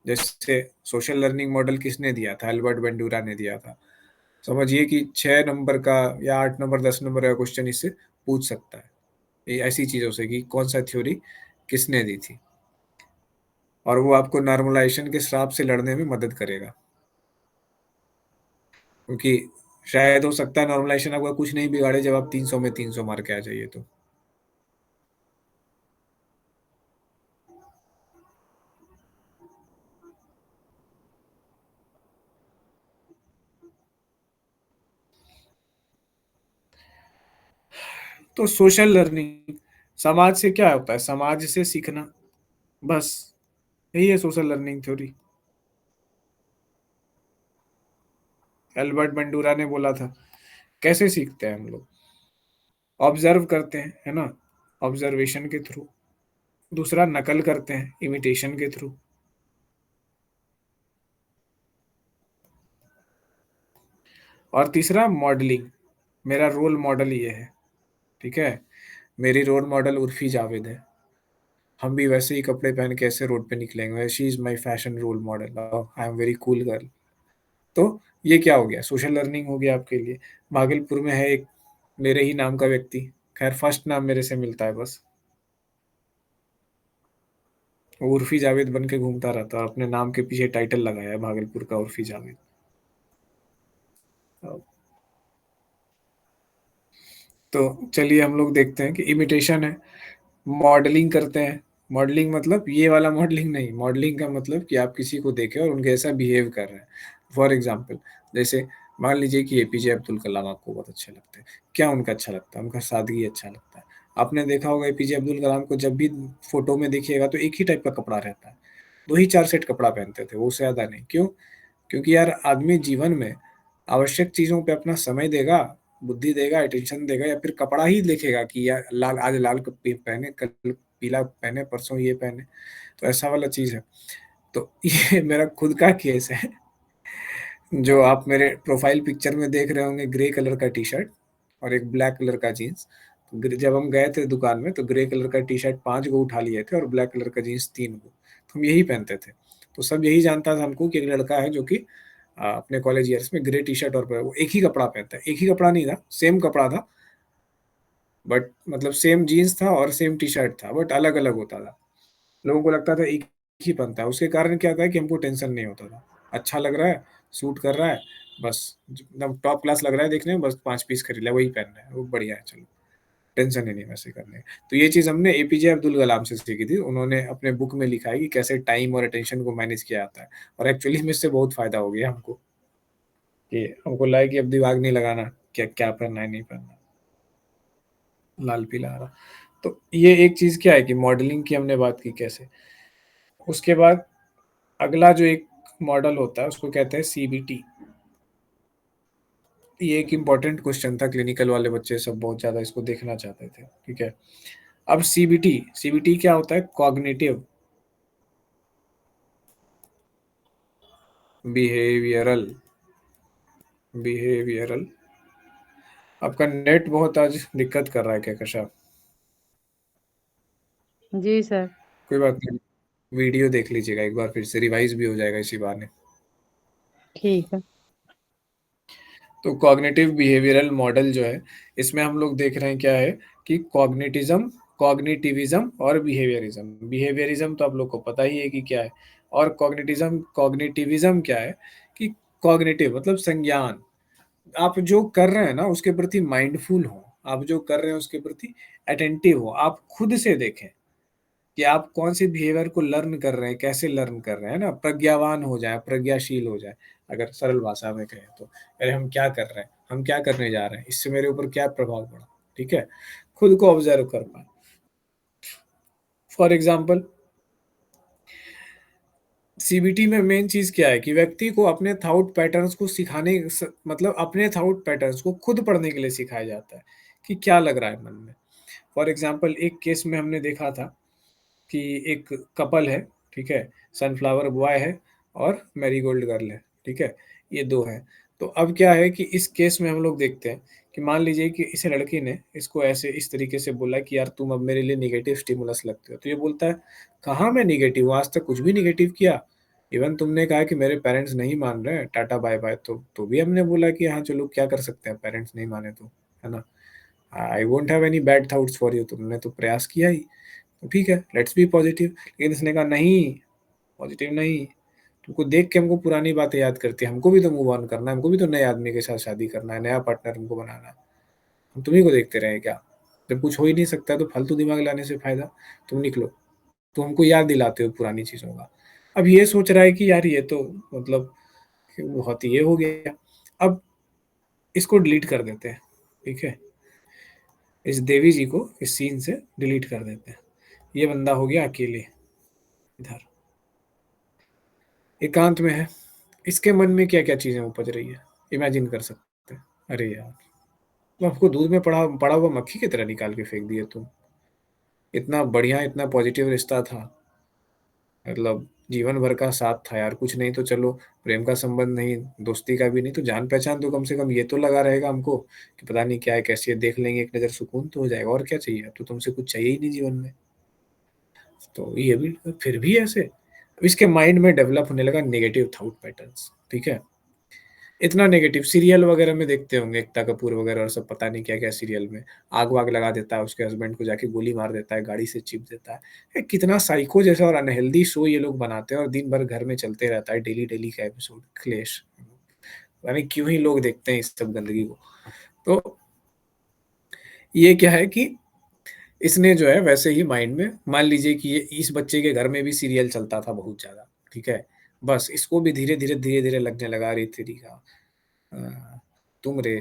जैसे सोशल लर्निंग मॉडल किसने दिया था? एल्बर्ट बंडूरा ने दिया था। समझिए कि 6 नंबर का या 8 नंबर 10 नंबर का क्वेश्चन इससे पूछ सकता है। ये ऐसी चीज़ों से कि कौन-सा थ्योरी किसने दी थी? और वो आपको नॉर्मलाइज़ेशन के श्राप से लड़ने में मदद करेगा। क्योंकि शायद हो सकता है नॉर्मलाइज़ेशन आपका कुछ नहीं बिगाड़े जब आप 300 में 300 मार के आ जाइए तो। तो सोशल लर्निंग समाज से क्या होता है? समाज से सीखना, बस यही है social learning theory. Albert Bandura ने बोला था। कैसे सीखते हैं हम लोग? ऑब्जर्व करते हैं, है ना? ऑब्जर्वेशन के थ्रू। दूसरा नकल करते हैं, इमिटेशन के थ्रू। और तीसरा मॉडलिंग। मेरा रोल मॉडल ये है, ठीक है? मेरी रोल मॉडल उर्फ़ी जावेद है। हम भी वैसे ही कपड़े पहन के ऐसे रोड पे निकलेंगे, she is my fashion role model, I am very cool girl. तो ये क्या हो गया? सोशल लर्निंग हो गया आपके लिए। भागलपुर में है एक मेरे ही नाम का व्यक्ति, खैर फर्स्ट नाम मेरे से मिलता है बस। वो उर्फ़ी जावेद बन के घूमता रहता है, अपने नाम के पीछे टाइटल लगाया है भागलपुर का उर्फ़ी जावेद। तो चलिए हम लोग देखते हैं कि इमिटेशन है, मॉडलिंग करते हैं। मॉडलिंग मतलब ये वाला मॉडलिंग नहीं, मॉडलिंग का मतलब कि आप किसी को देखें और उनके जैसा बिहेव कर रहे हैं। फॉर एग्ज़ाम्पल जैसे मान लीजिए कि एपीजे अब्दुल कलाम आपको बहुत अच्छे लगते हैं। क्या उनका अच्छा लगता है? उनका सादगी अच्छा लगता है। आपने देखा होगा एपीजे अब्दुल कलाम को जब भी फ़ोटो में देखिएगा तो एक ही टाइप का कपड़ा रहता है। 2 ही 4 सेट कपड़ा पहनते थे, वो उससे ज़्यादा नहीं। क्यों? क्योंकि यार आदमी जीवन में आवश्यक चीज़ों पे अपना समय देगा, बुद्धि देगा, अटेंशन देगा या फिर कपड़ा ही देखेगा कि यार लाल आज लाल पहने, कल पीला पहने, परसों ये पहने, तो ऐसा वाला चीज़ है। तो ये मेरा खुद का केस है। जो आप मेरे प्रोफ़ाइल पिक्चर में देख रहे होंगे ग्रे कलर का टी-शर्ट और एक ब्लैक कलर का जीन्स। जब हम गए थे दुकान में तो ग्रे कलर का टी-शर्ट 5 गो उठा लिए थे और ब्लैक कलर का जीन्स 3 गो। तो हम यही पहनते थे। तो सब यही जानता था हमको कि एक लड़का है जो कि अपने कॉलेज ईयर्स में ग्रे टी-शर्ट और वो एक ही कपड़ा पहनता है। एक ही कपड़ा नहीं था, सेम कपड़ा था बट मतलब सेम जीन्स था और सेम टी-शर्ट था बट अलग-अलग होता था। लोगों को लगता था एक ही पहनता है, उसके कारण क्या था कि हमको टेंशन नहीं होता था। अच्छा लग रहा है, सूट कर रहा है, बस एकदम टॉप क्लास लग रहा है देखने में, बस 5 पीस खरीद लिया, वही पहनना है, वो बढ़िया है चलो, टेंशन ही नहीं वैसे करने की। तो ये चीज़ हमने एपीजे अब्दुल कलाम से सीखी थी, उन्होंने अपने बुक में लिखा है कि कैसे टाइम और अटेंशन को मैनेज किया जाता है और एक्चुअली में इससे बहुत फ़ायदा हो गया हमको, कि हमको लगा कि अब दिमाग नहीं लगाना, क्या क्या पहनना है, नहीं पहनना, लाल, पीला, हरा। तो ये एक चीज़ क्या है कि मॉडलिंग की हमने बात की कैसे। उसके बाद अगला जो एक मॉडल होता है उसको कहते हैं सीबीटी। ये एक इम्पोर्टेंट क्वेश्चन था, क्लिनिकल वाले बच्चे सब बहुत ज़्यादा इसको देखना चाहते थे, ठीक है। अब सीबीटी, सीबीटी क्या होता है? Cognitive behavioural, behavioural. आपका नेट बहुत आज दिक्कत कर रहा है क्या कशा? जी सर। कोई बात नहीं, वीडियो देख लीजिएगा एक बार फिर से, रिवाइज भी हो जाएगा इसी बहाने। ठीक है। तो कॉग्निटिव बिहेवियरल मॉडल जो है, इसमें हम लोग देख रहे हैं क्या है कि कॉग्निटिज्म, कॉग्निटिविज्म और बिहेवियरिज्म। बिहेवियरिज्म तो आप लोग को पता ही है कि क्या है, और कॉग्निटिज्म, कॉग्निटिविज्म क्या है कि कॉग्निटिव मतलब संज्ञान। आप जो कर रहे हैं ना उसके प्रति माइंडफुल हो, आप जो कर रहे हैं उसके प्रति अटेंटिव हो, आप खुद से देखें कि आप कौन से बिहेवियर को लर्न कर रहे हैं, कैसे लर्न कर रहे हैं ना, प्रज्ञावान हो जाए, प्रज्ञाशील हो जाए। अगर सरल भाषा में कहें तो अरे हम क्या कर रहे हैं, हम क्या करने जा रहे हैं, इससे मेरे ऊपर क्या प्रभाव पड़ा, ठीक है, खुद को ऑब्जर्व कर पाए। फॉर एग्जाम्पल सीबीटी में मेन चीज क्या है कि व्यक्ति को अपने थॉट पैटर्न्स को मतलब अपने थॉट पैटर्न्स को खुद पढ़ने के लिए सिखाया जाता है कि क्या लग रहा है मन में। फॉर एग्जाम्पल एक केस में हमने देखा था कि एक कपल है, ठीक है, सनफ्लावर बॉय है और मैरीगोल्ड गर्ल है, ठीक है, ये दो हैं। तो अब क्या है कि इस केस में हम लोग देखते हैं कि मान लीजिए कि इस लड़की ने इसको ऐसे इस तरीके से बोला कि यार तुम अब मेरे लिए निगेटिव स्टिमुलस लगते हो, तो ये बोलता है कहाँ मैं निगेटिव हूँ, आज तक कुछ भी निगेटिव किया। इवन तुमने कहा कि मेरे पेरेंट्स नहीं मान रहे हैं, टाटा बाय बाय, तो भी हमने बोला कि हाँ चलो क्या कर सकते हैं, पेरेंट्स नहीं माने तो, है ना, I won't have any bad thoughts for you, तुमने तो प्रयास किया ही, तो ठीक है, लेट्स बी पॉजिटिव। लेकिन इसने कहा नहीं, पॉजिटिव नहीं, तुमको देख के हमको पुरानी बातें याद करती है, हमको भी तो मूव ऑन करना है, हमको भी तो नए आदमी के साथ शादी करना है, नया पार्टनर हमको बनाना है, हम तुम्ही को देखते रहे क्या, जब कुछ हो ही नहीं सकता तो फालतू दिमाग लाने से फायदा, तुम निकलो। तो हमको याद दिलाते हो पुरानी चीजों का। अब ये सोच रहा है कि यार ये तो मतलब बहुत ही ये हो गया, अब इसको डिलीट कर देते हैं, ठीक है, इस देवी जी को इस सीन से डिलीट कर देते हैं। ये बंदा हो गया अकेले इधर, एकांत में है, इसके मन में क्या क्या चीजें उपज रही है, इमेजिन कर सकते हैं। अरे यार, तो आपको दूध में पड़ा पड़ा हुआ मक्खी की तरह निकाल के फेंक दिए तुम, इतना बढ़िया इतना पॉजिटिव रिश्ता था, मतलब जीवन भर का साथ था यार, कुछ नहीं तो चलो प्रेम का संबंध नहीं, दोस्ती का भी नहीं, तो जान पहचान तो कम से कम ये तो लगा रहेगा हमको कि पता नहीं क्या है कैसी है, देख लेंगे एक नज़र, सुकून तो हो जाएगा, और क्या चाहिए, तो तुमसे कुछ चाहिए ही नहीं जीवन में। तो ये भी फिर भी ऐसे, अब इसके माइंड में डेवलप होने लगा नेगेटिव थॉट पैटर्न्स, ठीक है, इतना नेगेटिव। सीरियल वगैरह में देखते होंगे, एकता कपूर वगैरह और सब, पता नहीं क्या क्या सीरियल में आग वाग लगा देता है, उसके हस्बैंड को जाके गोली मार देता है, गाड़ी से चिप देता है। कितना साइको जैसा और अनहेल्दी शो ये लोग बनाते हैं और दिन भर घर में चलते रहता है, डेली डेली का एपिसोड क्लेश, यानी क्यों ही लोग देखते हैं इस सब गंदगी को। तो ये क्या है कि इसने जो है वैसे ही माइंड में मान लीजिए कि ये इस बच्चे के घर में भी सीरियल चलता था बहुत ज्यादा, ठीक है, बस इसको भी धीरे धीरे लगने लगा, रे तेरी का अ, तुम रे,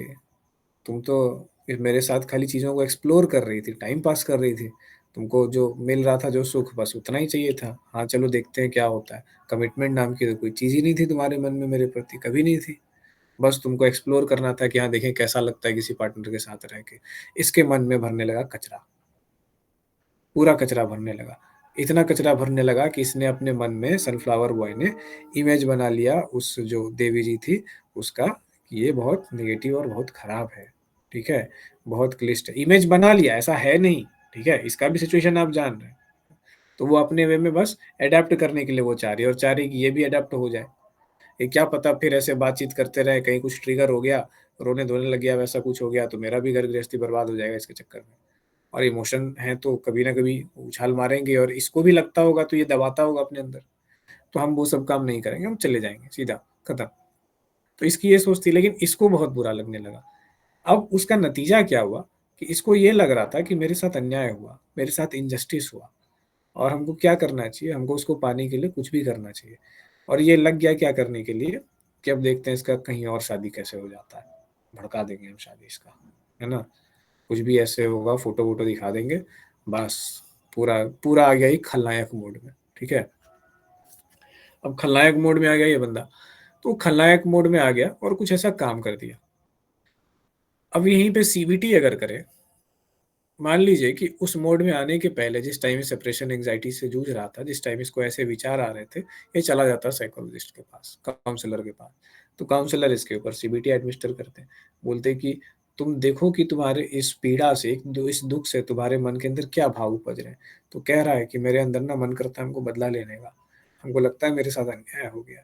तुम तो मेरे साथ खाली चीज़ों को एक्सप्लोर कर रही थी, टाइम पास कर रही थी, तुमको जो मिल रहा था जो सुख बस उतना ही चाहिए था, हाँ चलो देखते हैं क्या होता है, कमिटमेंट नाम की तो कोई चीज़ ही नहीं थी तुम्हारे मन में मेरे प्रति, कभी नहीं थी, बस तुमको एक्सप्लोर करना था कि हाँ देखें कैसा लगता है किसी पार्टनर के साथ रह के। इसके मन में भरने लगा कचरा, पूरा कचरा भरने लगा, इतना कचरा भरने लगा कि इसने अपने मन में सनफ्लावर बॉय ने इमेज बना लिया उस जो देवी जी थी उसका, कि ये बहुत नेगेटिव और बहुत खराब है, ठीक है, बहुत क्लिष्ट है, इमेज बना लिया, ऐसा है नहीं, ठीक है, इसका भी सिचुएशन आप जान रहे हैं। तो वो अपने वे में बस अडेप्ट करने के लिए वो चाह रही है और चाह रही है कि ये भी अडेप्ट हो जाए। ये क्या पता फिर ऐसे बातचीत करते रहे, कहीं कुछ ट्रिगर हो गया, रोने धोने लग गया, वैसा कुछ हो गया तो मेरा भी घर गृहस्थी बर्बाद हो जाएगा इसके चक्कर में। और इमोशन है तो कभी ना कभी उछाल मारेंगे और इसको भी लगता होगा तो ये दबाता होगा अपने अंदर, तो हम वो सब काम नहीं करेंगे, हम चले जाएंगे सीधा, खत्म। तो इसकी ये सोच थी, लेकिन इसको बहुत बुरा लगने लगा। अब उसका नतीजा क्या हुआ कि इसको ये लग रहा था कि मेरे साथ अन्याय हुआ, मेरे साथ इनजस्टिस हुआ, और हमको क्या करना चाहिए, हमको उसको पाने के लिए कुछ भी करना चाहिए। और ये लग गया क्या करने के लिए कि अब देखते हैं इसका कहीं और शादी कैसे हो जाता है, भड़का देंगे हम शादी इसका, है ना, कुछ भी ऐसे होगा, फोटो वोटो दिखा देंगे, बस पूरा पूरा आ गया ही खलनायक मोड में, ठीक है। अब खलनायक मोड में आ गया ये बंदा, तो खलनायक मोड में आ गया और कुछ ऐसा काम कर दिया। अब यहीं पे सीबीटी अगर करे, मान लीजिए कि उस मोड में आने के पहले जिस टाइम सेपरेशन एंजाइटी से जूझ रहा था, जिस टाइम इसको ऐसे विचार आ रहे थे, ये चला जाता साइकोलॉजिस्ट के पास, काउंसलर के पास। तो काउंसलर इसके ऊपर सीबीटी एडमिनिस्टर करते हैं, बोलते हैं कि तुम देखो कि तुम्हारे इस पीड़ा से, इस दुख से तुम्हारे मन के अंदर क्या भाव उपज रहे हैं। तो कह रहा है कि मेरे अंदर ना मन करता है हमको बदला लेने का, हमको लगता है मेरे साथ अन्याय हो गया।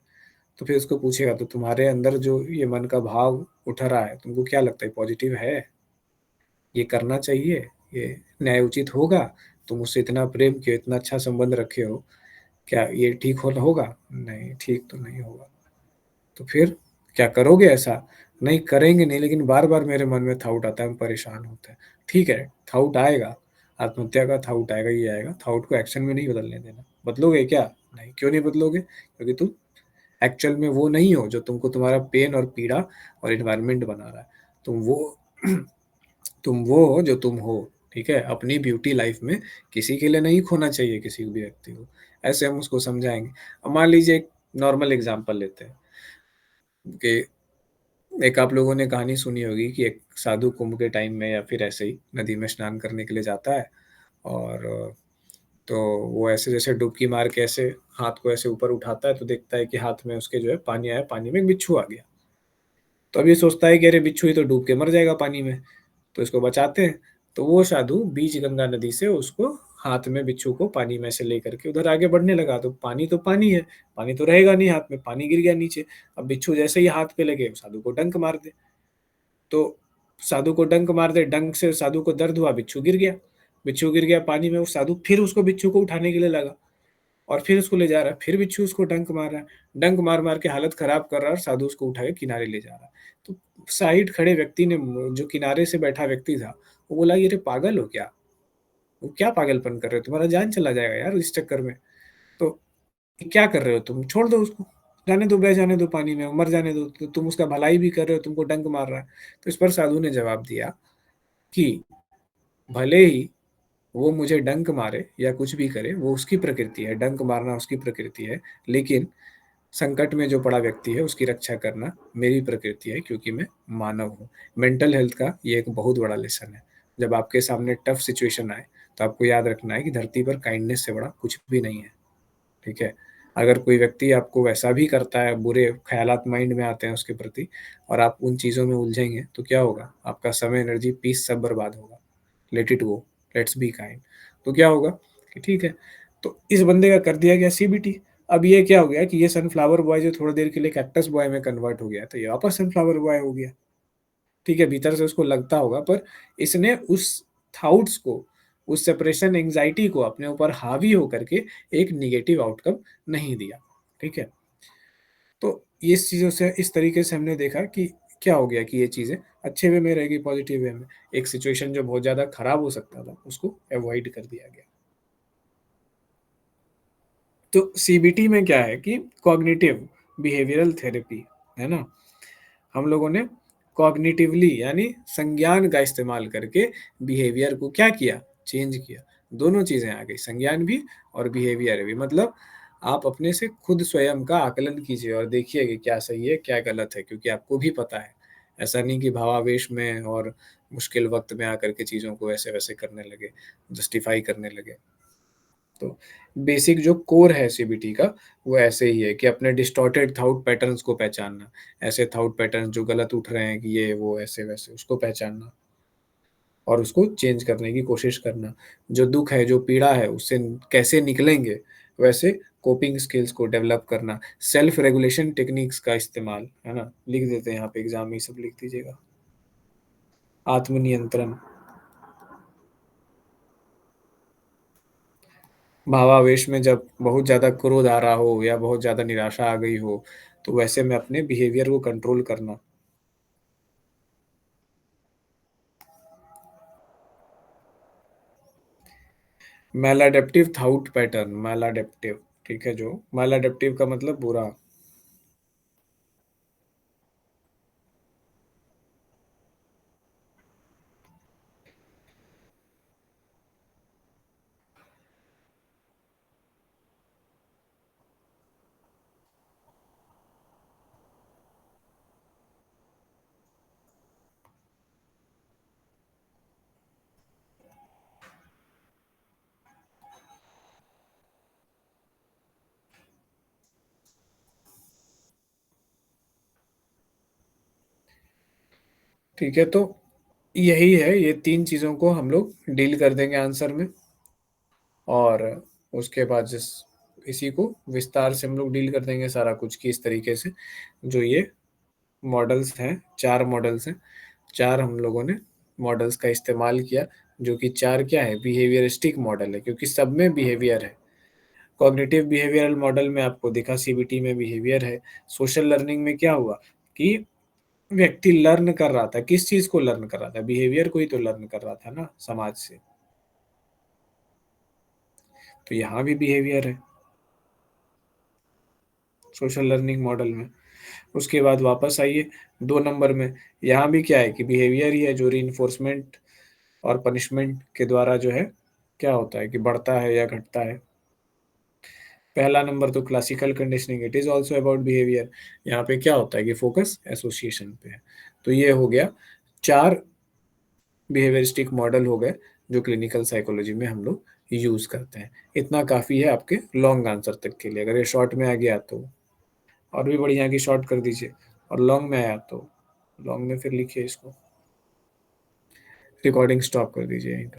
तो फिर उसको पूछेगा तो तुम्हारे अंदर जो ये मन का भाव उठ रहा है, तुमको क्या लगता है पॉजिटिव है, ये करना चाहिए, ये न्याय उचित होगा, तुम उससे इतना प्रेम किए, इतना अच्छा संबंध रखे हो, क्या ये ठीक हो होगा, नहीं ठीक तो नहीं होगा। तो फिर क्या करोगे ऐसा, नहीं करेंगे नहीं, लेकिन बार बार मेरे मन में थाउट आता है, हम परेशान होते हैं, ठीक है थाउट आएगा, आत्महत्या का थाउट आएगा, ये आएगा, थाउट को एक्शन में नहीं बदलने देना। बदलोगे क्या? नहीं। क्यों नहीं बदलोगे? क्योंकि तुम एक्चुअल में वो नहीं हो जो तुमको तुम्हारा पेन और पीड़ा और एनवायरनमेंट बना रहा है। तुम वो तुम वो हो जो तुम हो, ठीक है? अपनी ब्यूटी लाइफ में किसी के लिए नहीं खोना चाहिए किसी भी व्यक्ति को। ऐसे हम उसको समझाएँगे। अब मान लीजिए एक नॉर्मल एग्ज़ाम्पल लेते हैं कि एक आप लोगों ने कहानी सुनी होगी कि एक साधु कुंभ के टाइम में या फिर ऐसे ही नदी में स्नान करने के लिए जाता है और तो वो ऐसे जैसे डुबकी मार के ऐसे हाथ को ऐसे ऊपर उठाता है तो देखता है कि हाथ में उसके जो है पानी आया, पानी में एक बिच्छू आ गया। तो अब ये सोचता है कि अरे बिच्छू ही तो डूब के मर जाएगा पानी में, तो इसको बचाते हैं। तो वो साधु बीच गंगा नदी से उसको हाथ में बिच्छू को पानी में से लेकर के उधर आगे बढ़ने लगा। तो पानी है, पानी तो रहेगा नहीं हाथ में, पानी गिर गया नीचे। अब बिच्छू जैसे ही हाथ पे लगे साधु को डंक मार दे। तो साधु को डंक मार दे, डंक से साधु को दर्द हुआ, बिच्छू गिर गया। बिच्छू गिर गया पानी में, वो साधु फिर उसको बिच्छू को उठाने के लिए लगा और फिर उसको ले जा रहा है, फिर बिच्छू उसको डंक मार रहा है, डंक मार-मार के हालत खराब कर रहा है और साधु उसको उठा के किनारे ले जा रहा है। तो साइड खड़े व्यक्ति ने जो किनारे से बैठा व्यक्ति था, वो बोला, "ये रे पागल हो क्या? वो क्या पागलपन कर रहे हो? तुम्हारा जान चला जाएगा यार इस चक्कर में। तो क्या कर रहे हो तुम? छोड़ दो उसको, जाने दो, बह जाने दो पानी में, मर जाने दो। तो तुम उसका भलाई भी कर रहे हो, तुमको डंक मार रहा है।" तो इस पर साधु ने जवाब दिया कि भले ही वो मुझे डंक मारे या कुछ भी करे, वो उसकी प्रकृति है, डंक मारना उसकी प्रकृति है, लेकिन संकट में जो पड़ा व्यक्ति है, उसकी रक्षा करना मेरी प्रकृति है क्योंकि मैं मानव हूँ। मेंटल हेल्थ का ये एक बहुत बड़ा लेसन है। जब आपके सामने टफ सिचुएशन आए, तो आपको याद रखना है कि धरती पर काइंडनेस से बड़ा कुछ भी नहीं है, ठीक है? अगर कोई व्यक्ति आपको वैसा भी करता है, बुरे ख़्यालात माइंड में आते हैं उसके प्रति और आप उन चीज़ों में उलझेंगे, तो क्या होगा? आपका समय, एनर्जी, पीस सब बर्बाद होगा। Let it go, let's be kind. तो क्या होगा कि ठीक है, तो इस बंदे का कर दिया गया सीबीटी। अब ये क्या हो गया कि ये सनफ्लावर बॉय जो थोड़ी देर के लिए कैक्टस बॉय में कन्वर्ट हो गया, तो ये वापस सनफ्लावर बॉय हो गया। ठीक है, भीतर से उसको लगता होगा पर इसने उस थॉट्स को, उस सेपरेशन एंग्ज़ायटी को अपने ऊपर हावी होकर के एक नेगेटिव आउटकम नहीं दिया। ठीक है? तो इस चीज़ों से इस तरीके से हमने देखा कि क्या हो गया कि ये चीज़ें अच्छे वे में रहेगी, पॉजिटिव वे में। एक सिचुएशन जो बहुत ज़्यादा खराब हो सकता था, उसको अवॉइड कर दिया गया। तो सीबीटी में क्या है कि कॉग्निटिव बिहेवियरल थेरेपी, है ना? हम लोगों ने कॉग्निटिवली यानी संज्ञान का इस्तेमाल करके बिहेवियर को क्या किया? चेंज किया। दोनों चीज़ें आ गई, संज्ञान भी और बिहेवियर भी। मतलब आप अपने से खुद स्वयं का आकलन कीजिए और देखिए कि क्या सही है, क्या गलत है, क्योंकि आपको भी पता है। ऐसा नहीं कि भावावेश में और मुश्किल वक़्त में आकर के चीज़ों को ऐसे-वैसे करने लगे, जस्टिफ़ाई करने लगे। तो बेसिक जो कोर है सीबीटी का, वो ऐसे ही है कि अपने डिस्टॉर्टेड थॉट पैटर्न्स को पहचानना। ऐसे थॉट पैटर्न्स जो गलत उठ रहे हैं कि ये, वो, ऐसे-वैसे, उसको पहचानना और उसको चेंज करने की कोशिश करना। जो दुःख है, जो पीड़ा है, उससे कैसे निकलेंगे, वैसे कोपिंग स्किल्स को डेवलप करना, सेल्फ रेगुलेशन टेक्निक्स का इस्तेमाल, है ना? लिख देते हैं यहाँ पे एग्ज़ाम में, ये सब लिख दीजिएगा। आत्मनियंत्रण, भावावेश में जब बहुत ज़्यादा क्रोध आ रहा हो या बहुत ज़्यादा निराशा आ गई हो, तो वैसे में अपने बिहेवियर को कंट्रोल करना। मैलाडेप्टिव थॉट पैटर्न, मैलाडेप्टिव, ठीक है? जो मैलाडेप्टिव का मतलब बुरा। ठीक है, तो यही है, ये 3 चीज़ों को हम लोग डील कर देंगे आंसर में और उसके बाद जिस इसी को विस्तार से हम लोग डील कर देंगे सारा कुछ कि इस तरीके से जो ये मॉडल्स हैं, 4 मॉडल्स हैं। 4 हम लोगों ने मॉडल्स का इस्तेमाल किया, जो कि 4 क्या है? बिहेवियरिस्टिक मॉडल है क्योंकि सब में बिहेवियर है। कॉग्निटिव बिहेवियरल मॉडल में आपको दिखा सीबीटी में बिहेवियर है। सोशल लर्निंग में क्या हुआ कि व्यक्ति लर्न कर रहा था, किस चीज़ को लर्न कर रहा था? बिहेवियर को ही तो लर्न कर रहा था ना समाज से। तो यहाँ भी बिहेवियर है सोशल लर्निंग मॉडल में। उसके बाद वापस आइए 2 नंबर में, यहाँ भी क्या है कि बिहेवियर ही है जो रीइंफोर्समेंट और पनिशमेंट के द्वारा जो है क्या होता है कि बढ़ता है या घटता है। पहला नंबर तो classical conditioning, it is also about behaviour. यहाँ पे क्या होता है कि फोकस एसोसिएशन पे है। तो ये हो गया 4 बिहेवियरिस्टिक मॉडल हो गए जो क्लिनिकल साइकोलॉजी में हम लोग यूज करते हैं। इतना काफी है आपके लॉन्ग आंसर तक के लिए। अगर ये शॉर्ट में आ गया तो और भी बढ़िया कि शॉर्ट कर दीजिए, और लॉन्ग में आया तो लॉन्ग में फिर लिखिए इसको। रिकॉर्डिंग स्टॉप कर दीजिए यहीं पे।